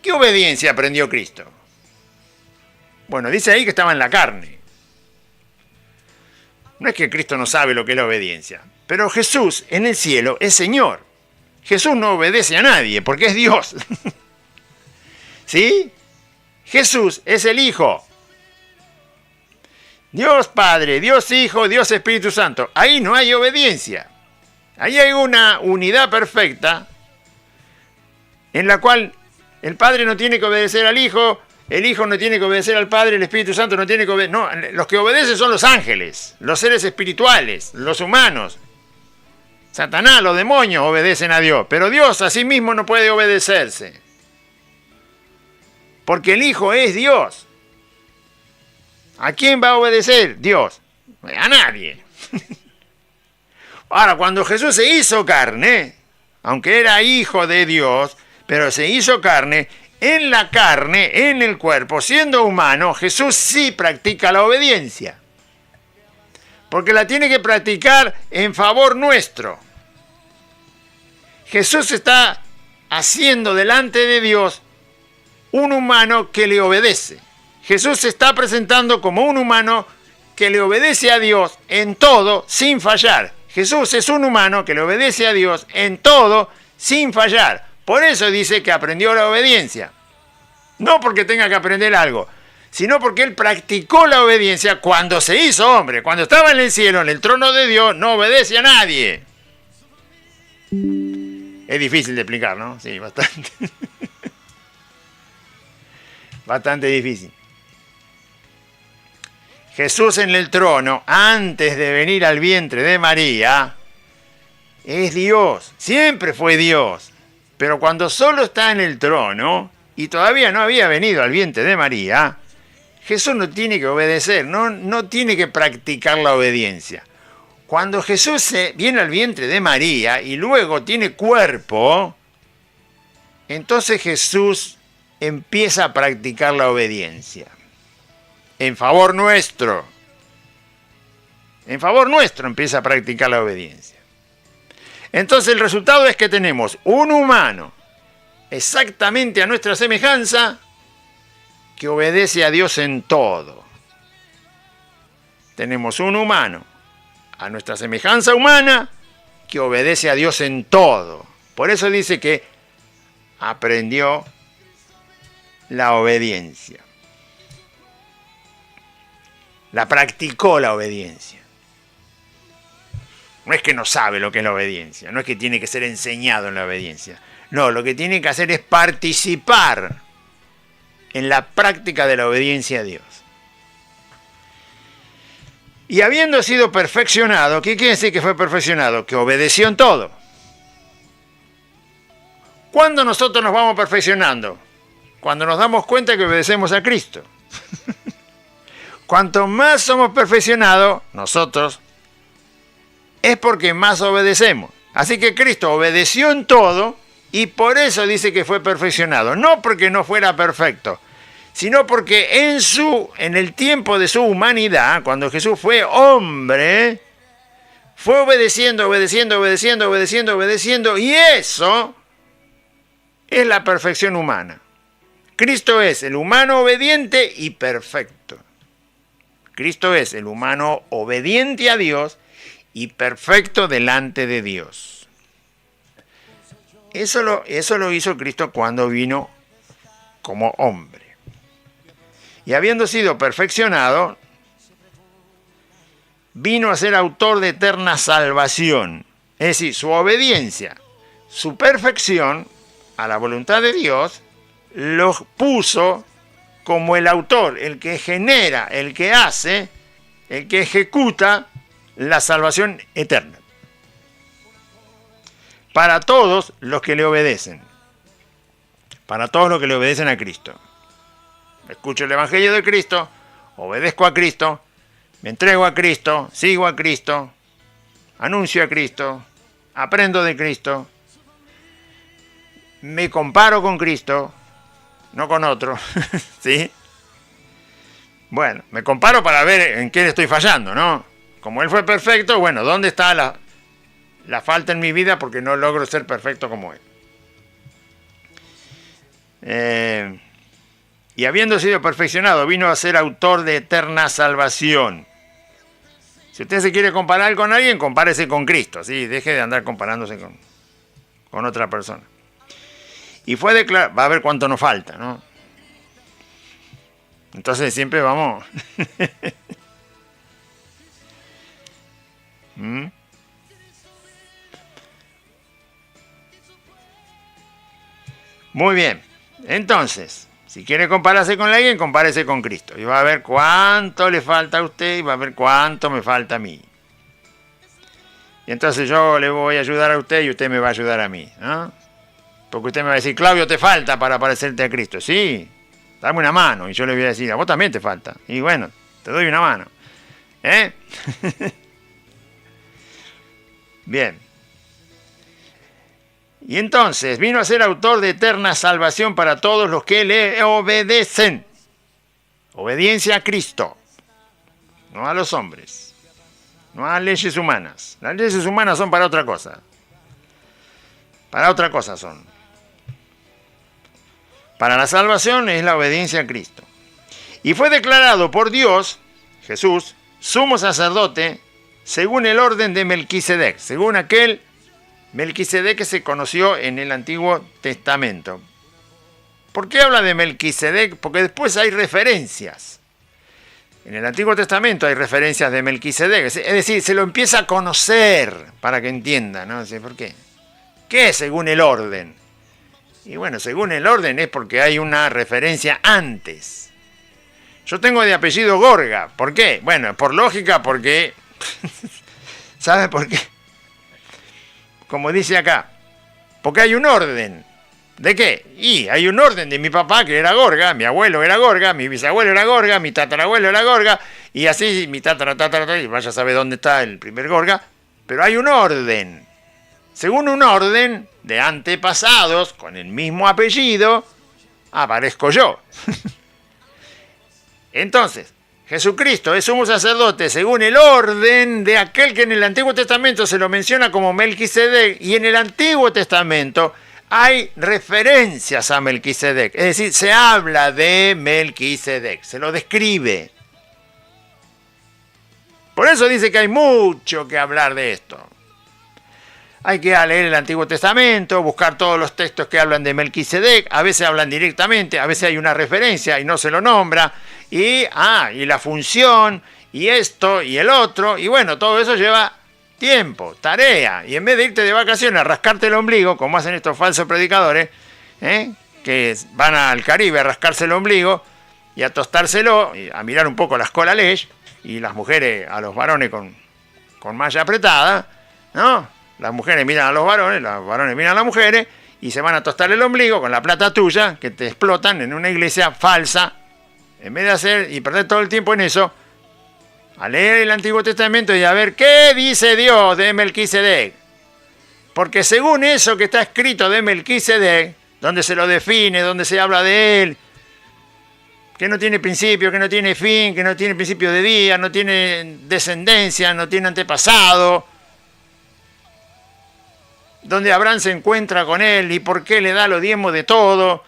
¿Qué obediencia aprendió Cristo? Bueno, dice ahí que estaba en la carne. No es que Cristo no sabe lo que es la obediencia, pero Jesús en el cielo es Señor. Jesús no obedece a nadie porque es Dios. ¿Sí? Jesús es el Hijo. Dios Padre, Dios Hijo, Dios Espíritu Santo. Ahí no hay obediencia. Ahí hay una unidad perfecta en la cual el Padre no tiene que obedecer al Hijo, el Hijo no tiene que obedecer al Padre, el Espíritu Santo no tiene que obedecer. No, los que obedecen son los ángeles, los seres espirituales, los humanos. Satanás, los demonios obedecen a Dios, pero Dios a sí mismo no puede obedecerse. Porque el Hijo es Dios. ¿A quién va a obedecer? Dios. A nadie. Ahora, cuando Jesús se hizo carne, aunque era hijo de Dios, pero se hizo carne, en la carne, en el cuerpo, siendo humano, Jesús sí practica la obediencia. Porque la tiene que practicar en favor nuestro. Jesús está haciendo delante de Dios un humano que le obedece. Jesús se está presentando como un humano que le obedece a Dios en todo sin fallar. Jesús es un humano que le obedece a Dios en todo sin fallar. Por eso dice que aprendió la obediencia. No porque tenga que aprender algo, sino porque él practicó la obediencia cuando se hizo hombre. Cuando estaba en el cielo, en el trono de Dios, no obedece a nadie. Es difícil de explicar, ¿no? Sí, bastante. Bastante difícil. Jesús en el trono, antes de venir al vientre de María, es Dios. Siempre fue Dios. Pero cuando solo está en el trono y todavía no había venido al vientre de María, Jesús no tiene que obedecer, no tiene que practicar la obediencia. Cuando Jesús viene al vientre de María y luego tiene cuerpo, entonces Jesús empieza a practicar la obediencia. En favor nuestro. En favor nuestro empieza a practicar la obediencia. Entonces el resultado es que tenemos un humano exactamente a nuestra semejanza que obedece a Dios en todo. Tenemos un humano a nuestra semejanza humana que obedece a Dios en todo. Por eso dice que aprendió la obediencia. La practicó la obediencia. No es que no sabe lo que es la obediencia, no es que tiene que ser enseñado en la obediencia. No, lo que tiene que hacer es participar en la práctica de la obediencia a Dios. Y habiendo sido perfeccionado, ¿qué quiere decir que fue perfeccionado? Que obedeció en todo. ¿Cuándo nosotros nos vamos perfeccionando? Cuando nos damos cuenta que obedecemos a Cristo. Cuanto más somos perfeccionados, nosotros, es porque más obedecemos. Así que Cristo obedeció en todo y por eso dice que fue perfeccionado. No porque no fuera perfecto, sino porque en el tiempo de su humanidad, cuando Jesús fue hombre, fue obedeciendo, y eso es la perfección humana. Cristo es el humano obediente y perfecto. Cristo es el humano obediente a Dios y perfecto delante de Dios. Eso lo hizo Cristo cuando vino como hombre. Y habiendo sido perfeccionado, vino a ser autor de eterna salvación. Es decir, su obediencia, su perfección a la voluntad de Dios, los puso como el autor, el que genera, el que hace, el que ejecuta la salvación eterna. Para todos los que le obedecen. Para todos los que le obedecen a Cristo. Escucho el Evangelio de Cristo, obedezco a Cristo, me entrego a Cristo, sigo a Cristo, anuncio a Cristo, aprendo de Cristo, me comparo con Cristo, no con otro, ¿sí? Bueno, me comparo para ver en qué le estoy fallando, ¿no? Como Él fue perfecto, bueno, ¿dónde está la falta en mi vida porque no logro ser perfecto como Él? Y habiendo sido perfeccionado, vino a ser autor de eterna salvación. Si usted se quiere comparar con alguien, compárese con Cristo, ¿sí? Deje de andar comparándose con otra persona. Y fue declarado, va a ver cuánto nos falta, ¿no? Entonces siempre vamos ¿Mm? Muy bien. Entonces, si quiere compararse con alguien, compárese con Cristo. Y va a ver cuánto le falta a usted y va a ver cuánto me falta a mí. Y entonces yo le voy a ayudar a usted y usted me va a ayudar a mí, ¿no? Porque usted me va a decir, Claudio, te falta para parecerte a Cristo. Sí, dame una mano. Y yo le voy a decir, a vos también te falta. Y bueno, te doy una mano. ¿Eh? Bien. Y entonces vino a ser autor de eterna salvación para todos los que le obedecen. Obediencia a Cristo, no a los hombres, no a leyes humanas. Las leyes humanas son para otra cosa. Para otra cosa son. Para la salvación es la obediencia a Cristo. Y fue declarado por Dios, Jesús, sumo sacerdote, según el orden de Melquisedec, según aquel Melquisedec que se conoció en el Antiguo Testamento. ¿Por qué habla de Melquisedec? Porque después hay referencias. En el Antiguo Testamento hay referencias de Melquisedec. Es decir, se lo empieza a conocer para que entienda, ¿no? ¿Por qué? ¿Qué es según el orden? Y bueno, según el orden es porque hay una referencia antes. Yo tengo de apellido Gorga. ¿Por qué? Bueno, por lógica, porque... ¿Sabe por qué? Como dice acá, porque hay un orden. ¿De qué? Y hay un orden de mi papá que era Gorga, mi abuelo era Gorga, mi bisabuelo era Gorga, mi tatarabuelo era Gorga, y así mi tatara, y vaya a saber dónde está el primer Gorga, pero hay un orden. Según un orden de antepasados, con el mismo apellido, aparezco yo. Entonces, Jesucristo es sumo sacerdote según el orden de aquel que en el Antiguo Testamento se lo menciona como Melquisedec, y en el Antiguo Testamento hay referencias a Melquisedec, es decir, se habla de Melquisedec, se lo describe. Por eso dice que hay mucho que hablar de esto. Hay que leer el Antiguo Testamento, buscar todos los textos que hablan de Melquisedec, a veces hablan directamente, a veces hay una referencia y no se lo nombra, y la función, y esto, y el otro, y bueno, todo eso lleva tiempo, tarea, y en vez de irte de vacaciones a rascarte el ombligo, como hacen estos falsos predicadores, que van al Caribe a rascarse el ombligo, y a tostárselo, y a mirar un poco la escola ley, y las mujeres a los varones con malla apretada, ¿no? Las mujeres miran a los varones miran a las mujeres, y se van a tostar el ombligo con la plata tuya, que te explotan en una iglesia falsa, en vez de hacer y perder todo el tiempo en eso, a leer el Antiguo Testamento y a ver qué dice Dios de Melquisedec. Porque según eso que está escrito de Melquisedec, donde se lo define, donde se habla de él, que no tiene principio, que no tiene fin, que no tiene principio de día, no tiene descendencia, no tiene antepasado, donde Abraham se encuentra con él y por qué le da los diezmos de todo,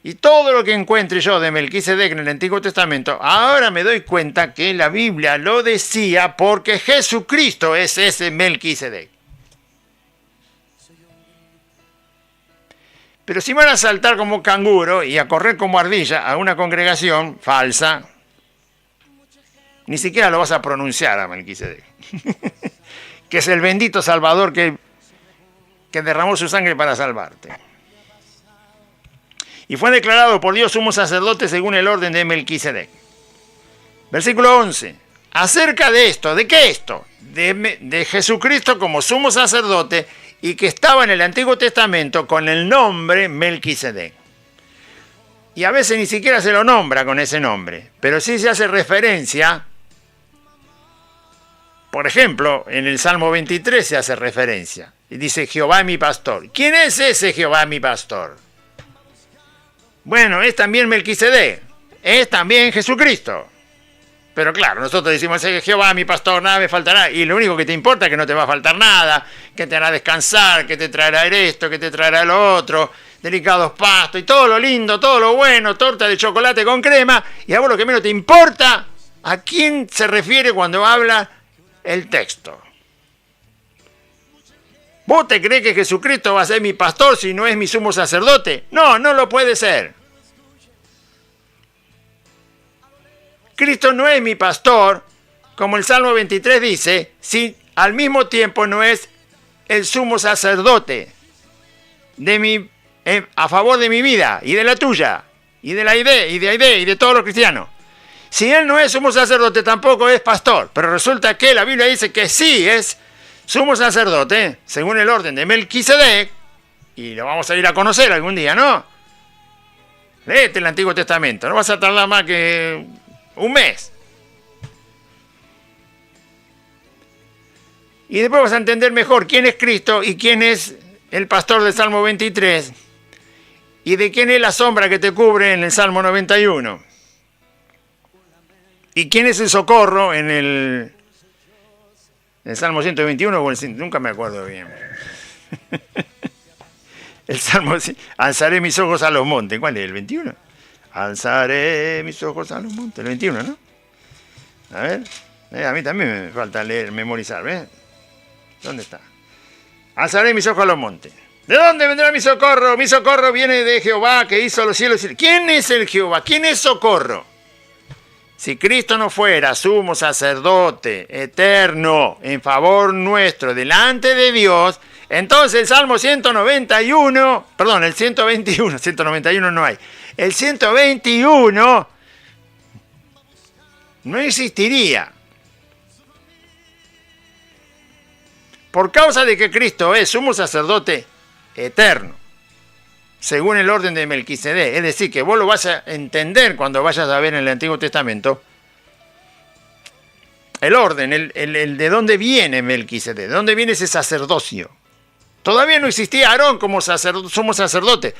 y todo lo que encuentre yo de Melquisedec en el Antiguo Testamento, ahora me doy cuenta que la Biblia lo decía porque Jesucristo es ese Melquisedec. Pero si van a saltar como canguro y a correr como ardilla a una congregación falsa, ni siquiera lo vas a pronunciar a Melquisedec, que es el bendito Salvador que derramó su sangre para salvarte. Y fue declarado por Dios sumo sacerdote según el orden de Melquisedec. Versículo 11. Acerca de esto, ¿de qué esto? De Jesucristo como sumo sacerdote y que estaba en el Antiguo Testamento con el nombre Melquisedec. Y a veces ni siquiera se lo nombra con ese nombre, pero sí se hace referencia. Por ejemplo, en el Salmo 23 se hace referencia. Y dice, Jehová mi pastor. ¿Quién es ese Jehová mi pastor? Bueno, es también Melquisedec, es también Jesucristo. Pero claro, nosotros decimos, Jehová mi pastor, nada me faltará. Y lo único que te importa es que no te va a faltar nada, que te hará descansar, que te traerá esto, que te traerá lo otro, delicados pastos y todo lo lindo, todo lo bueno, torta de chocolate con crema. Y a vos lo que menos te importa, ¿a quién se refiere cuando habla el texto? ¿Vos te crees que Jesucristo va a ser mi pastor si no es mi sumo sacerdote? No, no lo puede ser. Cristo no es mi pastor, como el Salmo 23 dice, si al mismo tiempo no es el sumo sacerdote a favor de mi vida y de la tuya, y de la idea, y de Aide, y de todos los cristianos. Si él no es sumo sacerdote, tampoco es pastor. Pero resulta que la Biblia dice que sí es sumo sacerdote, según el orden de Melquisedec, y lo vamos a ir a conocer algún día, ¿no? Léete el Antiguo Testamento, no vas a tardar más que un mes. Y después vas a entender mejor quién es Cristo y quién es el pastor del Salmo 23 y de quién es la sombra que te cubre en el Salmo 91. ¿Y quién es el socorro en el Salmo 121 o nunca me acuerdo bien? El Salmo, alzaré mis ojos a los montes. ¿Cuál es? ¿El 21? Alzaré mis ojos a los montes. El 21, ¿no? A ver. A mí también me falta leer, memorizar, ¿ves? ¿Dónde está? Alzaré mis ojos a los montes. ¿De dónde vendrá mi socorro? Mi socorro viene de Jehová que hizo los cielos. ¿Quién es el Jehová? ¿Quién es socorro? Si Cristo no fuera sumo sacerdote eterno en favor nuestro delante de Dios, entonces el Salmo 191, perdón, el 121 no hay, el 121 no existiría. Por causa de que Cristo es sumo sacerdote eterno, según el orden de Melquisedec. Es decir, que vos lo vas a entender cuando vayas a ver en el Antiguo Testamento el orden, el de dónde viene Melquisedec, de dónde viene ese sacerdocio. Todavía no existía Aarón como sumo sacerdote,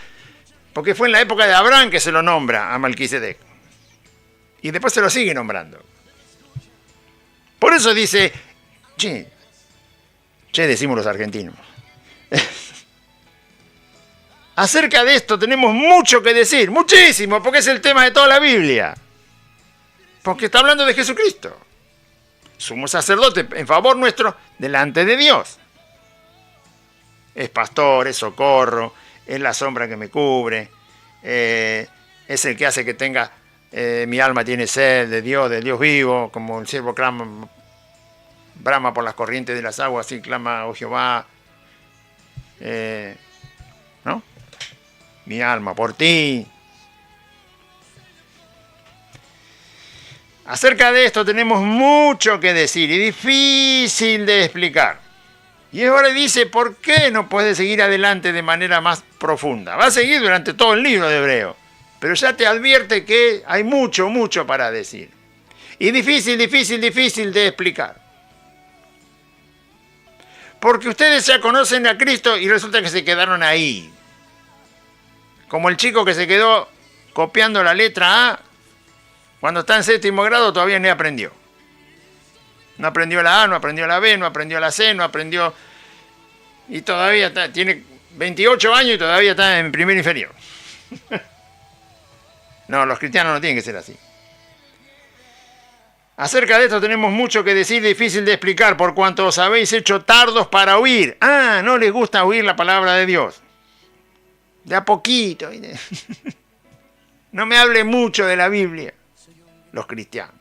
porque fue en la época de Abraham que se lo nombra a Melquisedec. Y después se lo sigue nombrando. Por eso dice, che decimos los argentinos. Acerca de esto tenemos mucho que decir, muchísimo, porque es el tema de toda la Biblia. Porque está hablando de Jesucristo. Sumo sacerdote en favor nuestro delante de Dios. Es pastor, es socorro, es la sombra que me cubre, es el que hace que tenga, mi alma tiene sed de Dios, del Dios vivo, como el siervo brama por las corrientes de las aguas, así clama, oh Jehová, ¿no? Mi alma por ti. Acerca de esto tenemos mucho que decir y difícil de explicar. Y ahora dice, ¿por qué no puede seguir adelante de manera más profunda? Va a seguir durante todo el libro de Hebreo, pero ya te advierte que hay mucho para decir. Y difícil de explicar. Porque ustedes ya conocen a Cristo y resulta que se quedaron ahí. Como el chico que se quedó copiando la letra A, cuando está en 7º grado todavía ni aprendió. No aprendió la A, no aprendió la B, no aprendió la C, no aprendió... Y todavía tiene 28 años y todavía está en primer inferior. No, los cristianos no tienen que ser así. Acerca de esto tenemos mucho que decir, difícil de explicar, por cuanto os habéis hecho tardos para oír. Ah, no les gusta oír la palabra de Dios. De a poquito. No me hable mucho de la Biblia. Los cristianos.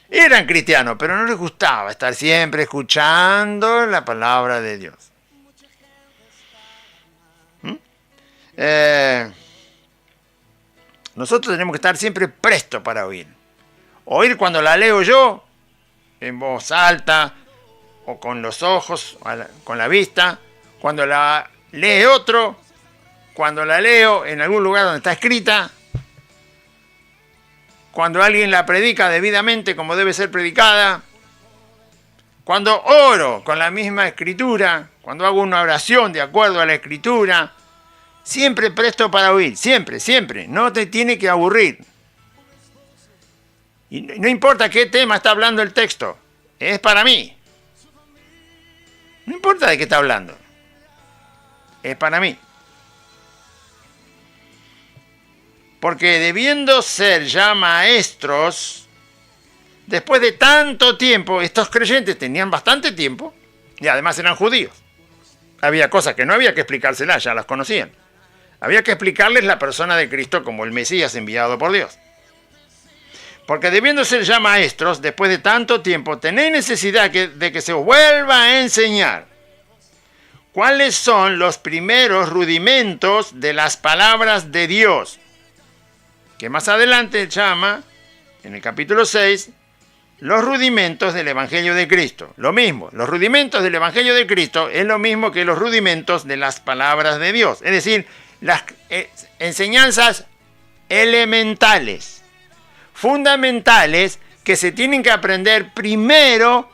Eran cristianos, pero no les gustaba estar siempre escuchando la palabra de Dios. Nosotros tenemos que estar siempre prestos para oír. Oír cuando la leo yo, en voz alta, o con los ojos, con la vista, cuando la lee otro, cuando la leo en algún lugar donde está escrita, cuando alguien la predica debidamente como debe ser predicada, cuando oro con la misma escritura, cuando hago una oración de acuerdo a la escritura, siempre presto para oír, siempre, no te tiene que aburrir. Y no importa qué tema está hablando el texto, es para mí. No importa de qué está hablando, es para mí. Porque debiendo ser ya maestros, después de tanto tiempo, estos creyentes tenían bastante tiempo y además eran judíos. Había cosas que no había que explicárselas, ya las conocían. Había que explicarles la persona de Cristo como el Mesías enviado por Dios. Porque debiendo ser ya maestros, después de tanto tiempo, tenéis necesidad de que se os vuelva a enseñar cuáles son los primeros rudimentos de las palabras de Dios, que más adelante llama, en el capítulo 6, los rudimentos del Evangelio de Cristo. Lo mismo, los rudimentos del Evangelio de Cristo es lo mismo que los rudimentos de las palabras de Dios. Es decir, las enseñanzas elementales, fundamentales, que se tienen que aprender primero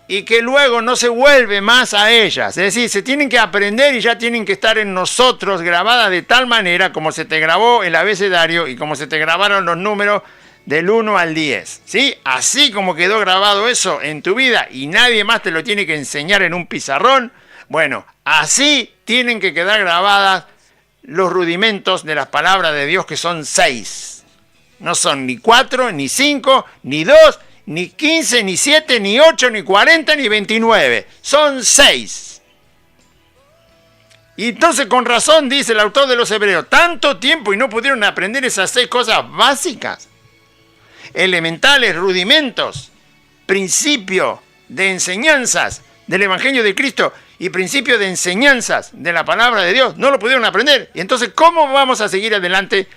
y que luego no se vuelve más a ellas. Es decir, se tienen que aprender y ya tienen que estar en nosotros grabadas de tal manera como se te grabó el abecedario y como se te grabaron los números del 1 al 10. ¿Sí? Así como quedó grabado eso en tu vida y nadie más te lo tiene que enseñar en un pizarrón, bueno, así tienen que quedar grabadas los rudimentos de las palabras de Dios, que son 6. No son ni 4, ni 5, ni 2, ni 15, ni 7, ni 8, ni 40, ni 29. Son 6. Y entonces con razón dice el autor de los Hebreos, tanto tiempo y no pudieron aprender esas 6 cosas básicas, elementales, rudimentos, principio de enseñanzas del Evangelio de Cristo y principio de enseñanzas de la palabra de Dios. No lo pudieron aprender. Y entonces, ¿cómo vamos a seguir adelante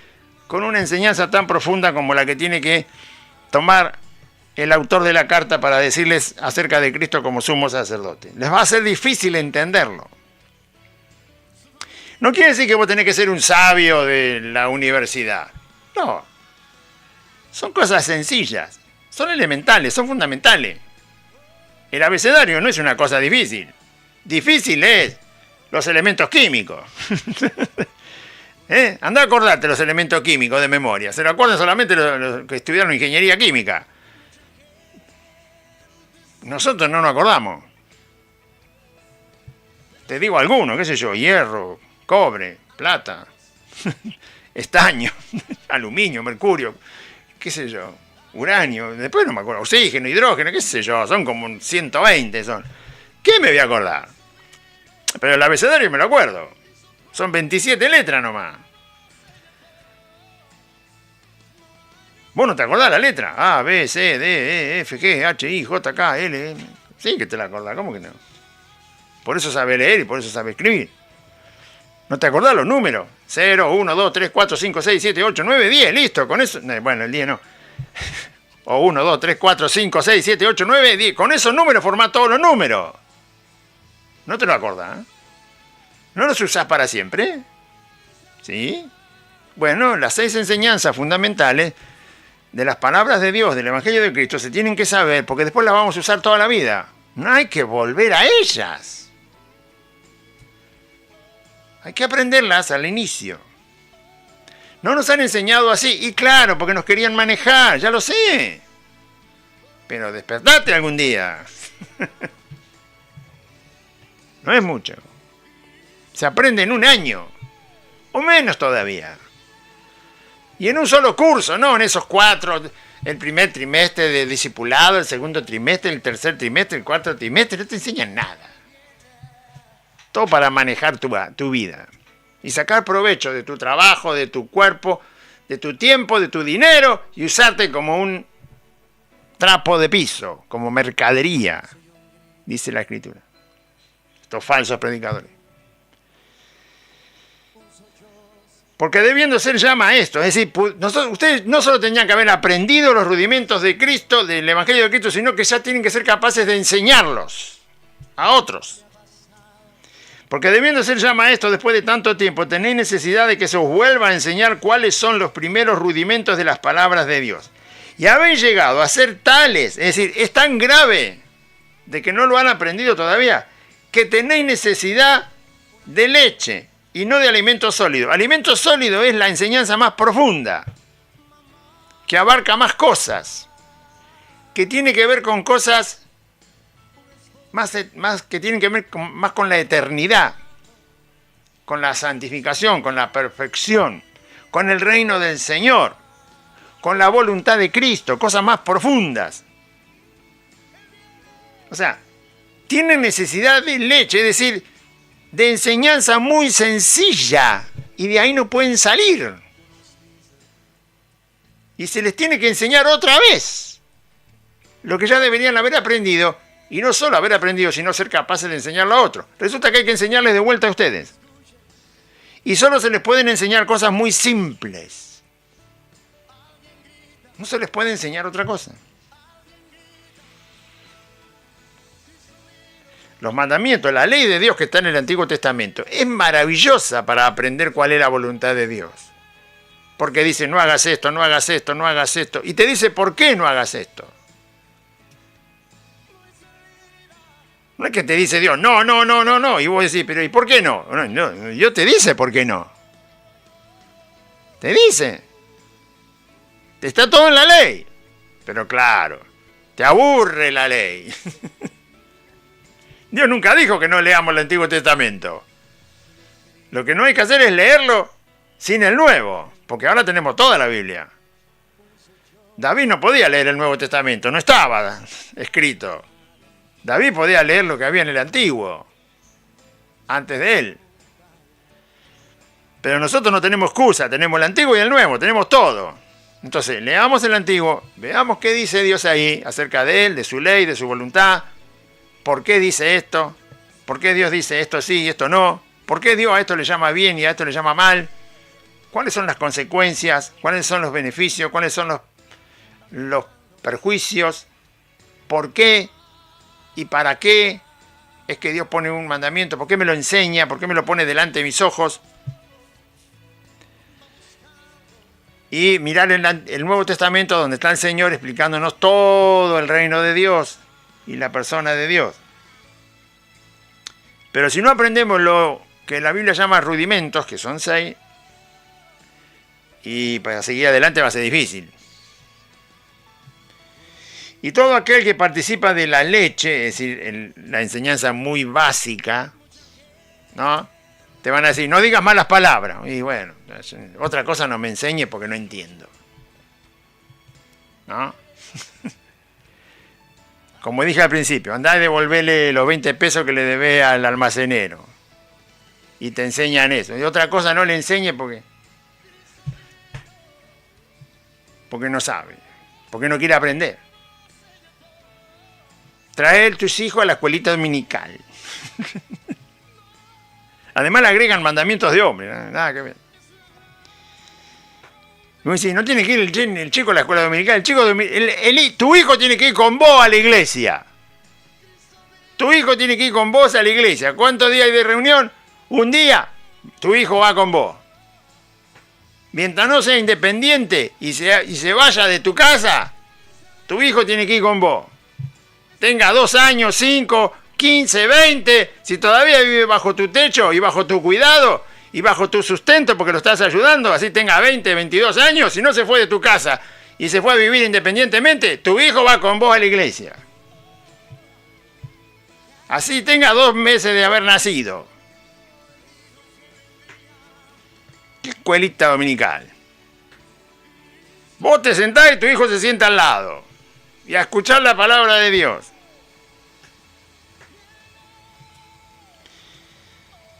con una enseñanza tan profunda como la que tiene que tomar el autor de la carta para decirles acerca de Cristo como sumo sacerdote? Les va a ser difícil entenderlo. No quiere decir que vos tenés que ser un sabio de la universidad. No. Son cosas sencillas. Son elementales, son fundamentales. El abecedario no es una cosa difícil. Difícil es los elementos químicos. Andá a acordarte los elementos químicos de memoria. Se lo acuerdan solamente los que estudiaron ingeniería química. Nosotros no nos acordamos. Te digo algunos, qué sé yo, hierro, cobre, plata, estaño, aluminio, mercurio, qué sé yo, uranio, después no me acuerdo, oxígeno, hidrógeno, qué sé yo, son como 120 son. ¿Qué me voy a acordar? Pero el abecedario me lo acuerdo. Son 27 letras nomás. ¿Vos no te acordás la letra? A, B, C, D, E, F, G, H, I, J, K, L, M. Sí que te la acordás, ¿cómo que no? Por eso sabés leer y por eso sabés escribir. ¿No te acordás los números? 0, 1, 2, 3, 4, 5, 6, 7, 8, 9, 10, listo. Con eso, bueno, el 10 no. O 1, 2, 3, 4, 5, 6, 7, 8, 9, 10. Con esos números formás todos los números. ¿No te lo acordás? ¿No los usás para siempre? ¿Sí? Bueno, las 6 enseñanzas fundamentales de las palabras de Dios, del Evangelio de Cristo, se tienen que saber porque después las vamos a usar toda la vida. No hay que volver a ellas. Hay que aprenderlas al inicio. No nos han enseñado así, y claro, porque nos querían manejar, ya lo sé. Pero despertate algún día. No es mucho. Se aprende en un año, o menos todavía. Y en un solo curso, no en esos 4, el primer trimestre de discipulado, el segundo trimestre, el tercer trimestre, el cuarto trimestre, no te enseñan nada. Todo para manejar tu vida. Y sacar provecho de tu trabajo, de tu cuerpo, de tu tiempo, de tu dinero, y usarte como un trapo de piso, como mercadería, dice la Escritura. Estos falsos predicadores. Porque debiendo ser ya maestros, es decir, ustedes no solo tenían que haber aprendido los rudimentos de Cristo, del Evangelio de Cristo, sino que ya tienen que ser capaces de enseñarlos a otros. Porque debiendo ser ya maestros después de tanto tiempo, tenéis necesidad de que se os vuelva a enseñar cuáles son los primeros rudimentos de las palabras de Dios. Y habéis llegado a ser tales, es decir, es tan grave de que no lo han aprendido todavía, que tenéis necesidad de leche y no de alimento sólido. Alimento sólido es la enseñanza más profunda, que abarca más cosas, que tiene que ver con cosas más que tienen que ver más con la eternidad, con la santificación, con la perfección, con el reino del Señor, con la voluntad de Cristo, cosas más profundas. O sea, tienen necesidad de leche, es decir, de enseñanza muy sencilla, y de ahí no pueden salir. Y se les tiene que enseñar otra vez lo que ya deberían haber aprendido, y no solo haber aprendido, sino ser capaces de enseñarlo a otros. Resulta que hay que enseñarles de vuelta a ustedes. Y solo se les pueden enseñar cosas muy simples. No se les puede enseñar otra cosa. Los mandamientos, la ley de Dios que está en el Antiguo Testamento, es maravillosa para aprender cuál es la voluntad de Dios. Porque dice, no hagas esto, no hagas esto, no hagas esto. Y te dice, ¿por qué no hagas esto? No es que te dice Dios, no, no, no, no, no. Y vos decís, pero ¿y por qué no? No, Dios te dice por qué no. Te dice. Está todo en la ley. Pero claro, te aburre la ley. Dios nunca dijo que no leamos el Antiguo Testamento. Lo que no hay que hacer es leerlo sin el Nuevo, porque ahora tenemos toda la Biblia. David no podía leer el Nuevo Testamento, no estaba escrito. David podía leer lo que había en el Antiguo, antes de él. Pero nosotros no tenemos excusa, tenemos el Antiguo y el Nuevo, tenemos todo. Entonces, leamos el Antiguo, veamos qué dice Dios ahí acerca de él, de su ley, de su voluntad. ¿Por qué dice esto? ¿Por qué Dios dice esto sí y esto no? ¿Por qué Dios a esto le llama bien y a esto le llama mal? ¿Cuáles son las consecuencias? ¿Cuáles son los beneficios? ¿Cuáles son los perjuicios? ¿Por qué y para qué es que Dios pone un mandamiento? ¿Por qué me lo enseña? ¿Por qué me lo pone delante de mis ojos? Y mirar el Nuevo Testamento, donde está el Señor explicándonos todo el reino de Dios y la persona de Dios. Pero si no aprendemos lo que la Biblia llama rudimentos, que son 6, y para seguir adelante va a ser difícil. Y todo aquel que participa de la leche, es decir, la enseñanza muy básica, ¿no? Te van a decir, no digas malas palabras. Y bueno, otra cosa no me enseñe porque no entiendo. ¿No? Como dije al principio, andá y devolverle los 20 pesos que le debe al almacenero. Y te enseñan eso. Y otra cosa no le enseñe porque no sabe. Porque no quiere aprender. Traer tus hijos a la escuelita dominical. Además le agregan mandamientos de hombre. Nada que ver. Y vos decís, no tiene que ir el chico a la escuela dominical. Tu hijo tiene que ir con vos a la iglesia. Tu hijo tiene que ir con vos a la iglesia. ¿Cuántos días hay de reunión? Un día. Tu hijo va con vos. Mientras no sea independiente y se vaya de tu casa, tu hijo tiene que ir con vos. Tenga 2 años, 5, 15, 20, si todavía vive bajo tu techo y bajo tu cuidado y bajo tu sustento porque lo estás ayudando, así tenga 20, 22 años, si no se fue de tu casa y se fue a vivir independientemente, tu hijo va con vos a la iglesia. Así tenga 2 meses de haber nacido. ¿Qué escuelita dominical? Vos te sentás y tu hijo se sienta al lado y a escuchar la palabra de Dios.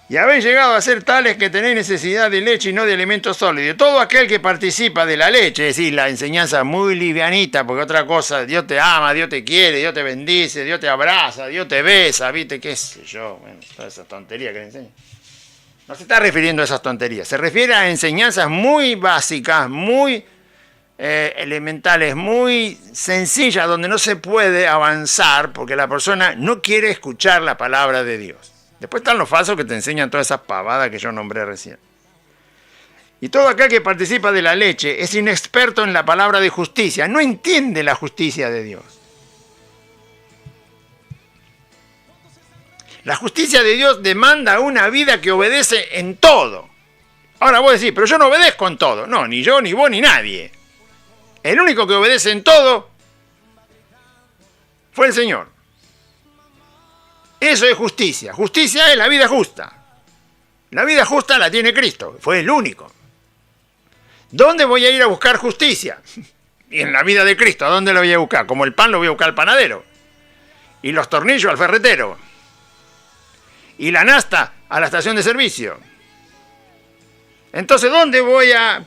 Y habéis llegado a ser tales que tenéis necesidad de leche y no de alimentos sólidos. Todo aquel que participa de la leche, es decir, la enseñanza muy livianita, porque otra cosa, Dios te ama, Dios te quiere, Dios te bendice, Dios te abraza, Dios te besa, ¿viste? ¿Qué sé yo? Bueno, toda esa tontería que le enseña. No se está refiriendo a esas tonterías, se refiere a enseñanzas muy básicas, muy elementales, muy sencillas, donde no se puede avanzar porque la persona no quiere escuchar la palabra de Dios. Después están los falsos que te enseñan todas esas pavadas que yo nombré recién. Y todo aquel que participa de la leche es inexperto en la palabra de justicia, no entiende la justicia de Dios. La justicia de Dios demanda una vida que obedece en todo. Ahora vos decís, pero yo no obedezco en todo. No, ni yo, ni vos, ni nadie. El único que obedece en todo fue el Señor. Eso es justicia. Justicia es la vida justa. La vida justa la tiene Cristo. Fue el único. ¿Dónde voy a ir a buscar justicia? Y en la vida de Cristo, ¿a dónde lo voy a buscar? Como el pan lo voy a buscar al panadero. Y los tornillos al ferretero. Y la nafta a la estación de servicio. Entonces,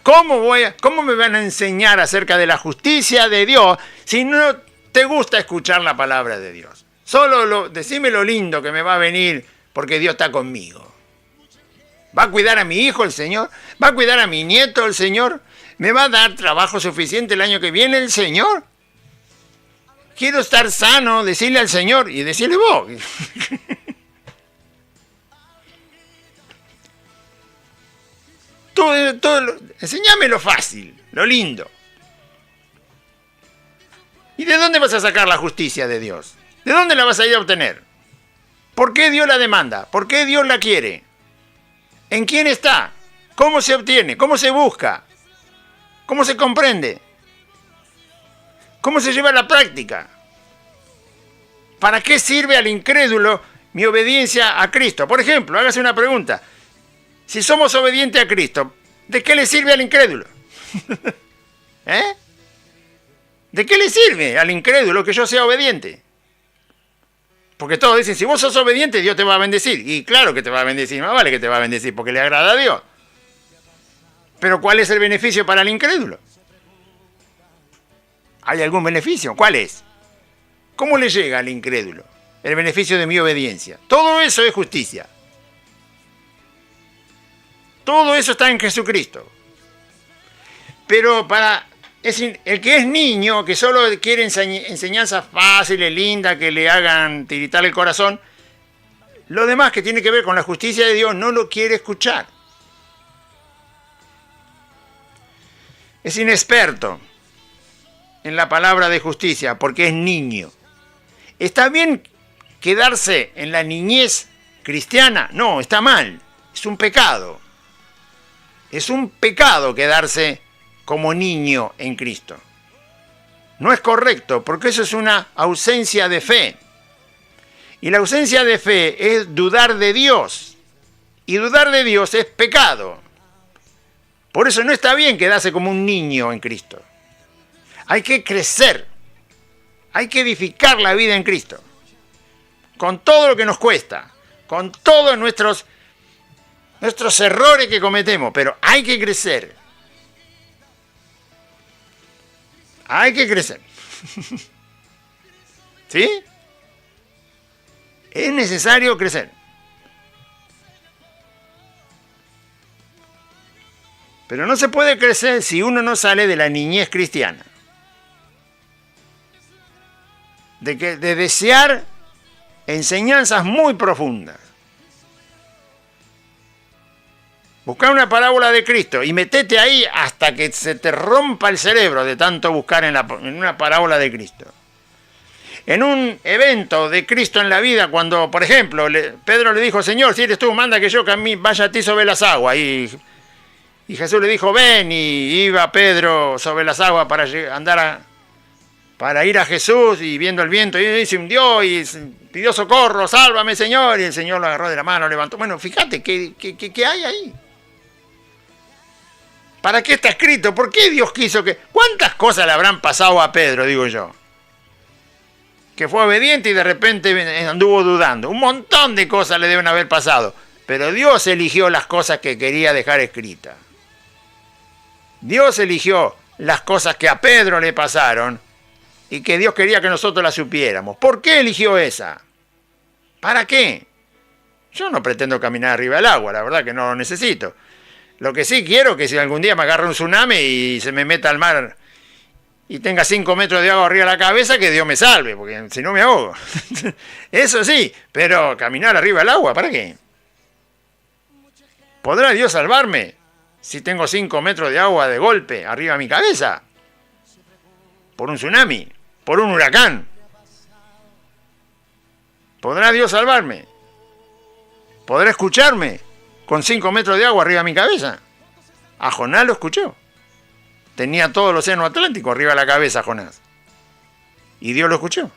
¿cómo me van a enseñar acerca de la justicia de Dios si no te gusta escuchar la palabra de Dios? Decime lo lindo que me va a venir porque Dios está conmigo. ¿Va a cuidar a mi hijo el Señor? ¿Va a cuidar a mi nieto el Señor? ¿Me va a dar trabajo suficiente el año que viene el Señor? Quiero estar sano, decirle al Señor y decirle vos. Enséñame lo fácil, lo lindo. ¿Y de dónde vas a sacar la justicia de Dios? ¿De dónde la vas a ir a obtener? ¿Por qué Dios la demanda? ¿Por qué Dios la quiere? ¿En quién está? ¿Cómo se obtiene? ¿Cómo se busca? ¿Cómo se comprende? ¿Cómo se lleva a la práctica? ¿Para qué sirve al incrédulo mi obediencia a Cristo? Por ejemplo, hágase una pregunta. Si somos obedientes a Cristo, ¿de qué le sirve al incrédulo? ¿Eh? ¿De qué le sirve al incrédulo que yo sea obediente? Porque todos dicen, si vos sos obediente, Dios te va a bendecir. Y claro que te va a bendecir, más vale que te va a bendecir, porque le agrada a Dios. Pero ¿cuál es el beneficio para el incrédulo? ¿Hay algún beneficio? ¿Cuál es? ¿Cómo le llega al incrédulo el beneficio de mi obediencia? Todo eso es justicia. Todo eso está en Jesucristo. Pero el que es niño, que solo quiere enseñanzas fáciles, lindas, que le hagan tiritar el corazón, lo demás que tiene que ver con la justicia de Dios no lo quiere escuchar. Es inexperto en la palabra de justicia porque es niño. ¿Está bien quedarse en la niñez cristiana? No, está mal. Es un pecado. Es un pecado quedarse como niño en Cristo. No es correcto, porque eso es una ausencia de fe. Y la ausencia de fe es dudar de Dios. Y dudar de Dios es pecado. Por eso no está bien quedarse como un niño en Cristo. Hay que crecer. Hay que edificar la vida en Cristo. Con todo lo que nos cuesta. Con todos nuestros errores que cometemos, pero hay que crecer. Hay que crecer. ¿Sí? Es necesario crecer. Pero no se puede crecer si uno no sale de la niñez cristiana. De desear enseñanzas muy profundas. Busca una parábola de Cristo y metete ahí hasta que se te rompa el cerebro de tanto buscar en una parábola de Cristo. En un evento de Cristo en la vida, cuando, por ejemplo, Pedro le dijo, Señor, si eres tú, manda que yo vaya a ti sobre las aguas. Y Jesús le dijo, ven, y iba Pedro sobre las aguas para ir a Jesús, y viendo el viento, y se hundió, y pidió socorro, sálvame, Señor, y el Señor lo agarró de la mano, lo levantó. Bueno, fíjate, ¿qué hay ahí? ¿Para qué está escrito? ¿Por qué Dios quiso que...? ¿Cuántas cosas le habrán pasado a Pedro, digo yo? Que fue obediente y de repente anduvo dudando. Un montón de cosas le deben haber pasado. Pero Dios eligió las cosas que quería dejar escritas. Dios eligió las cosas que a Pedro le pasaron y que Dios quería que nosotros las supiéramos. ¿Por qué eligió esa? ¿Para qué? Yo no pretendo caminar arriba del agua, la verdad que no lo necesito. Lo que sí quiero es que si algún día me agarra un tsunami y se me meta al mar y tenga 5 metros de agua arriba de la cabeza, que Dios me salve, porque si no me ahogo. Eso sí, pero caminar arriba del agua, ¿para qué? ¿Podrá Dios salvarme si tengo 5 metros de agua de golpe arriba de mi cabeza? Por un tsunami, por un huracán. ¿Podrá Dios salvarme? ¿Podrá escucharme con 5 metros de agua arriba de mi cabeza? A Jonás lo escuchó. Tenía todo el océano Atlántico arriba de la cabeza Jonás. Y Dios lo escuchó.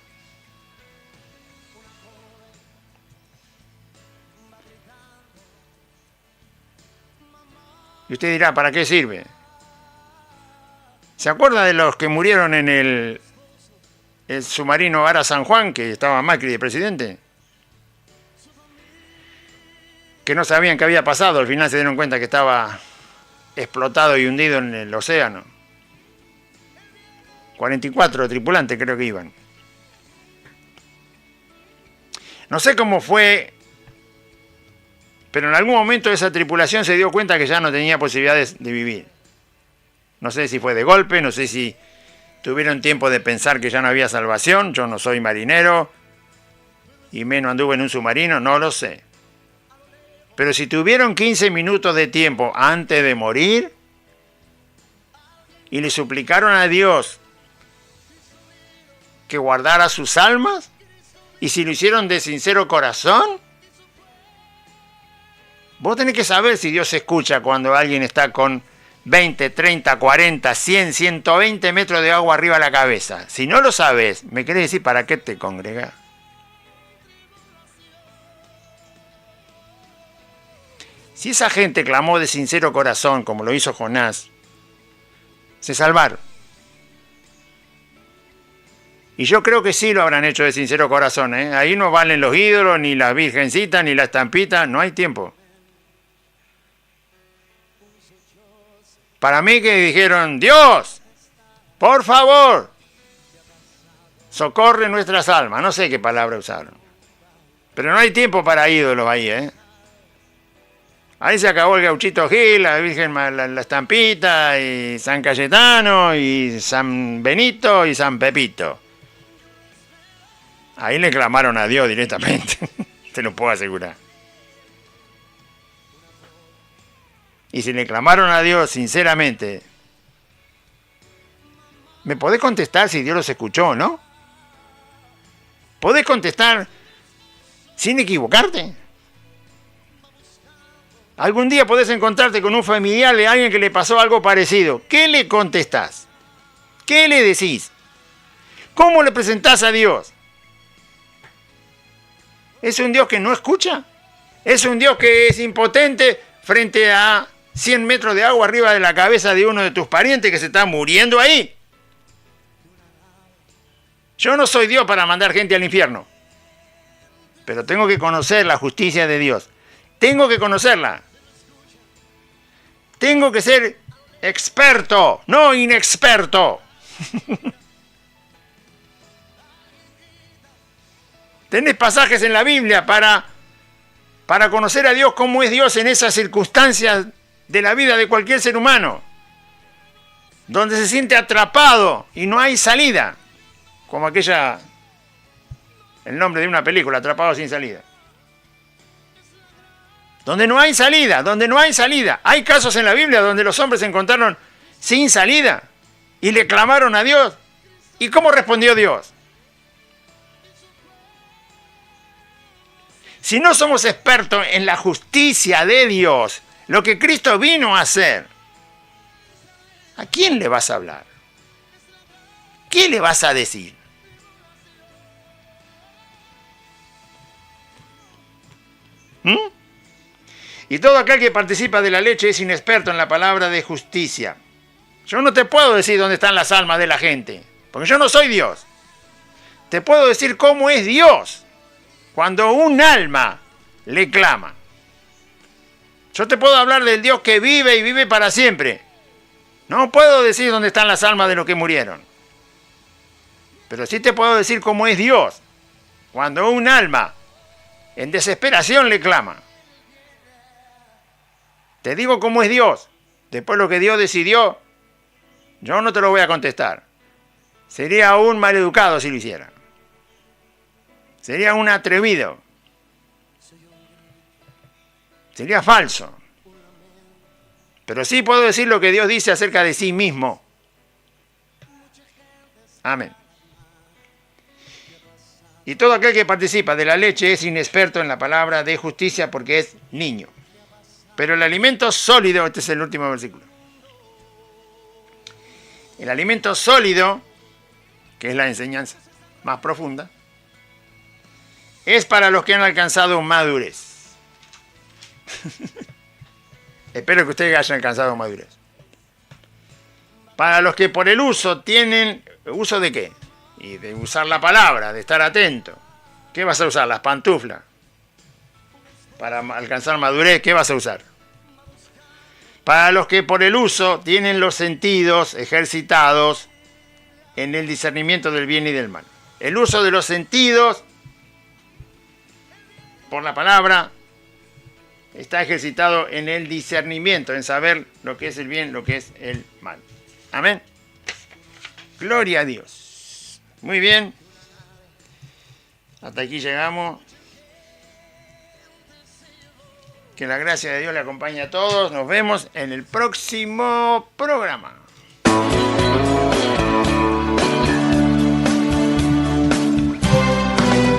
Y usted dirá, ¿para qué sirve? ¿Se acuerda de los que murieron en el submarino Ara San Juan, que estaba Macri de presidente? Que no sabían qué había pasado, al final se dieron cuenta que estaba explotado y hundido en el océano. 44 tripulantes creo que iban. No sé cómo fue, pero en algún momento esa tripulación se dio cuenta que ya no tenía posibilidades de vivir. No sé si fue de golpe, no sé si tuvieron tiempo de pensar que ya no había salvación. Yo no soy marinero y menos anduve en un submarino, no lo sé. Pero si tuvieron 15 minutos de tiempo antes de morir y le suplicaron a Dios que guardara sus almas, y si lo hicieron de sincero corazón, vos tenés que saber si Dios escucha cuando alguien está con 20, 30, 40, 100, 120 metros de agua arriba de la cabeza. Si no lo sabes, ¿me querés decir para qué te congregás? Si esa gente clamó de sincero corazón, como lo hizo Jonás, se salvaron. Y yo creo que sí lo habrán hecho de sincero corazón, ¿eh? Ahí no valen los ídolos, ni las virgencitas, ni la estampita, no hay tiempo. Para mí que dijeron, Dios, por favor, socorre nuestras almas. No sé qué palabra usaron. Pero no hay tiempo para ídolos ahí, ¿eh? Ahí se acabó el Gauchito Gil, la Virgen, la estampita, y San Cayetano, y San Benito, y San Pepito. Ahí le clamaron a Dios directamente, te lo puedo asegurar. Y si le clamaron a Dios sinceramente, ¿me podés contestar si Dios los escuchó o no? ¿Podés contestar sin equivocarte? Algún día podés encontrarte con un familiar de alguien que le pasó algo parecido. ¿Qué le contestás? ¿Qué le decís? ¿Cómo le presentás a Dios? ¿Es un Dios que no escucha? ¿Es un Dios que es impotente frente a 100 metros de agua arriba de la cabeza de uno de tus parientes que se está muriendo ahí? Yo no soy Dios para mandar gente al infierno, pero tengo que conocer la justicia de Dios. Tengo que conocerla. Tengo que ser experto, no inexperto. Tenés pasajes en la Biblia para conocer a Dios, cómo es Dios en esas circunstancias de la vida de cualquier ser humano, donde se siente atrapado y no hay salida, como el nombre de una película, Atrapado sin salida. Donde no hay salida, donde no hay salida. Hay casos en la Biblia donde los hombres se encontraron sin salida y le clamaron a Dios. ¿Y cómo respondió Dios? Si no somos expertos en la justicia de Dios, lo que Cristo vino a hacer, ¿a quién le vas a hablar? ¿Qué le vas a decir? Y todo aquel que participa de la leche es inexperto en la palabra de justicia. Yo no te puedo decir dónde están las almas de la gente, porque yo no soy Dios. Te puedo decir cómo es Dios cuando un alma le clama. Yo te puedo hablar del Dios que vive y vive para siempre. No puedo decir dónde están las almas de los que murieron. Pero sí te puedo decir cómo es Dios cuando un alma en desesperación le clama. Te digo cómo es Dios. Después lo que Dios decidió, yo no te lo voy a contestar. Sería un maleducado si lo hiciera. Sería un atrevido. Sería falso. Pero sí puedo decir lo que Dios dice acerca de sí mismo. Amén. Y todo aquel que participa de la leche es inexperto en la palabra de justicia porque es niño. Pero el alimento sólido, este es el último versículo. El alimento sólido, que es la enseñanza más profunda, es para los que han alcanzado madurez. Espero que ustedes hayan alcanzado madurez. Para los que por el uso tienen... ¿Uso de qué? Y de usar la palabra, de estar atento. ¿Qué vas a usar? Las pantuflas. Para alcanzar madurez, ¿qué vas a usar? Para los que por el uso tienen los sentidos ejercitados en el discernimiento del bien y del mal. El uso de los sentidos por la palabra está ejercitado en el discernimiento, en saber lo que es el bien, lo que es el mal. Amén. Gloria a Dios. Muy bien. Hasta aquí llegamos. Que la gracia de Dios le acompañe a todos. Nos vemos en el próximo programa.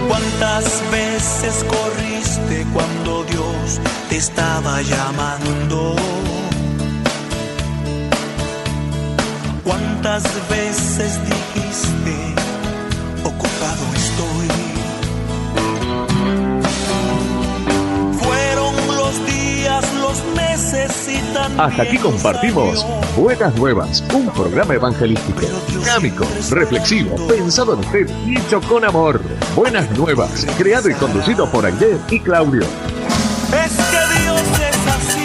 ¿Cuántas veces corriste cuando Dios te estaba llamando? ¿Cuántas veces dijiste, ocupado estoy? Fueron los días, los meses y también Hasta aquí compartimos Buenas Nuevas, un programa evangelístico, dinámico, reflexivo, pensado en usted y hecho con amor. Buenas Nuevas, creado y conducido por Aide y Claudio. Es que Dios es así.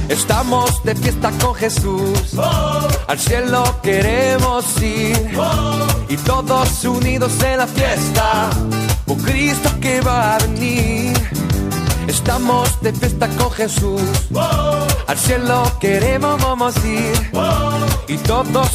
Estamos de fiesta con Jesús, al cielo queremos ir, y todos unidos en la fiesta, por Cristo que va a venir. Estamos de fiesta con Jesús, al cielo queremos ir, y todos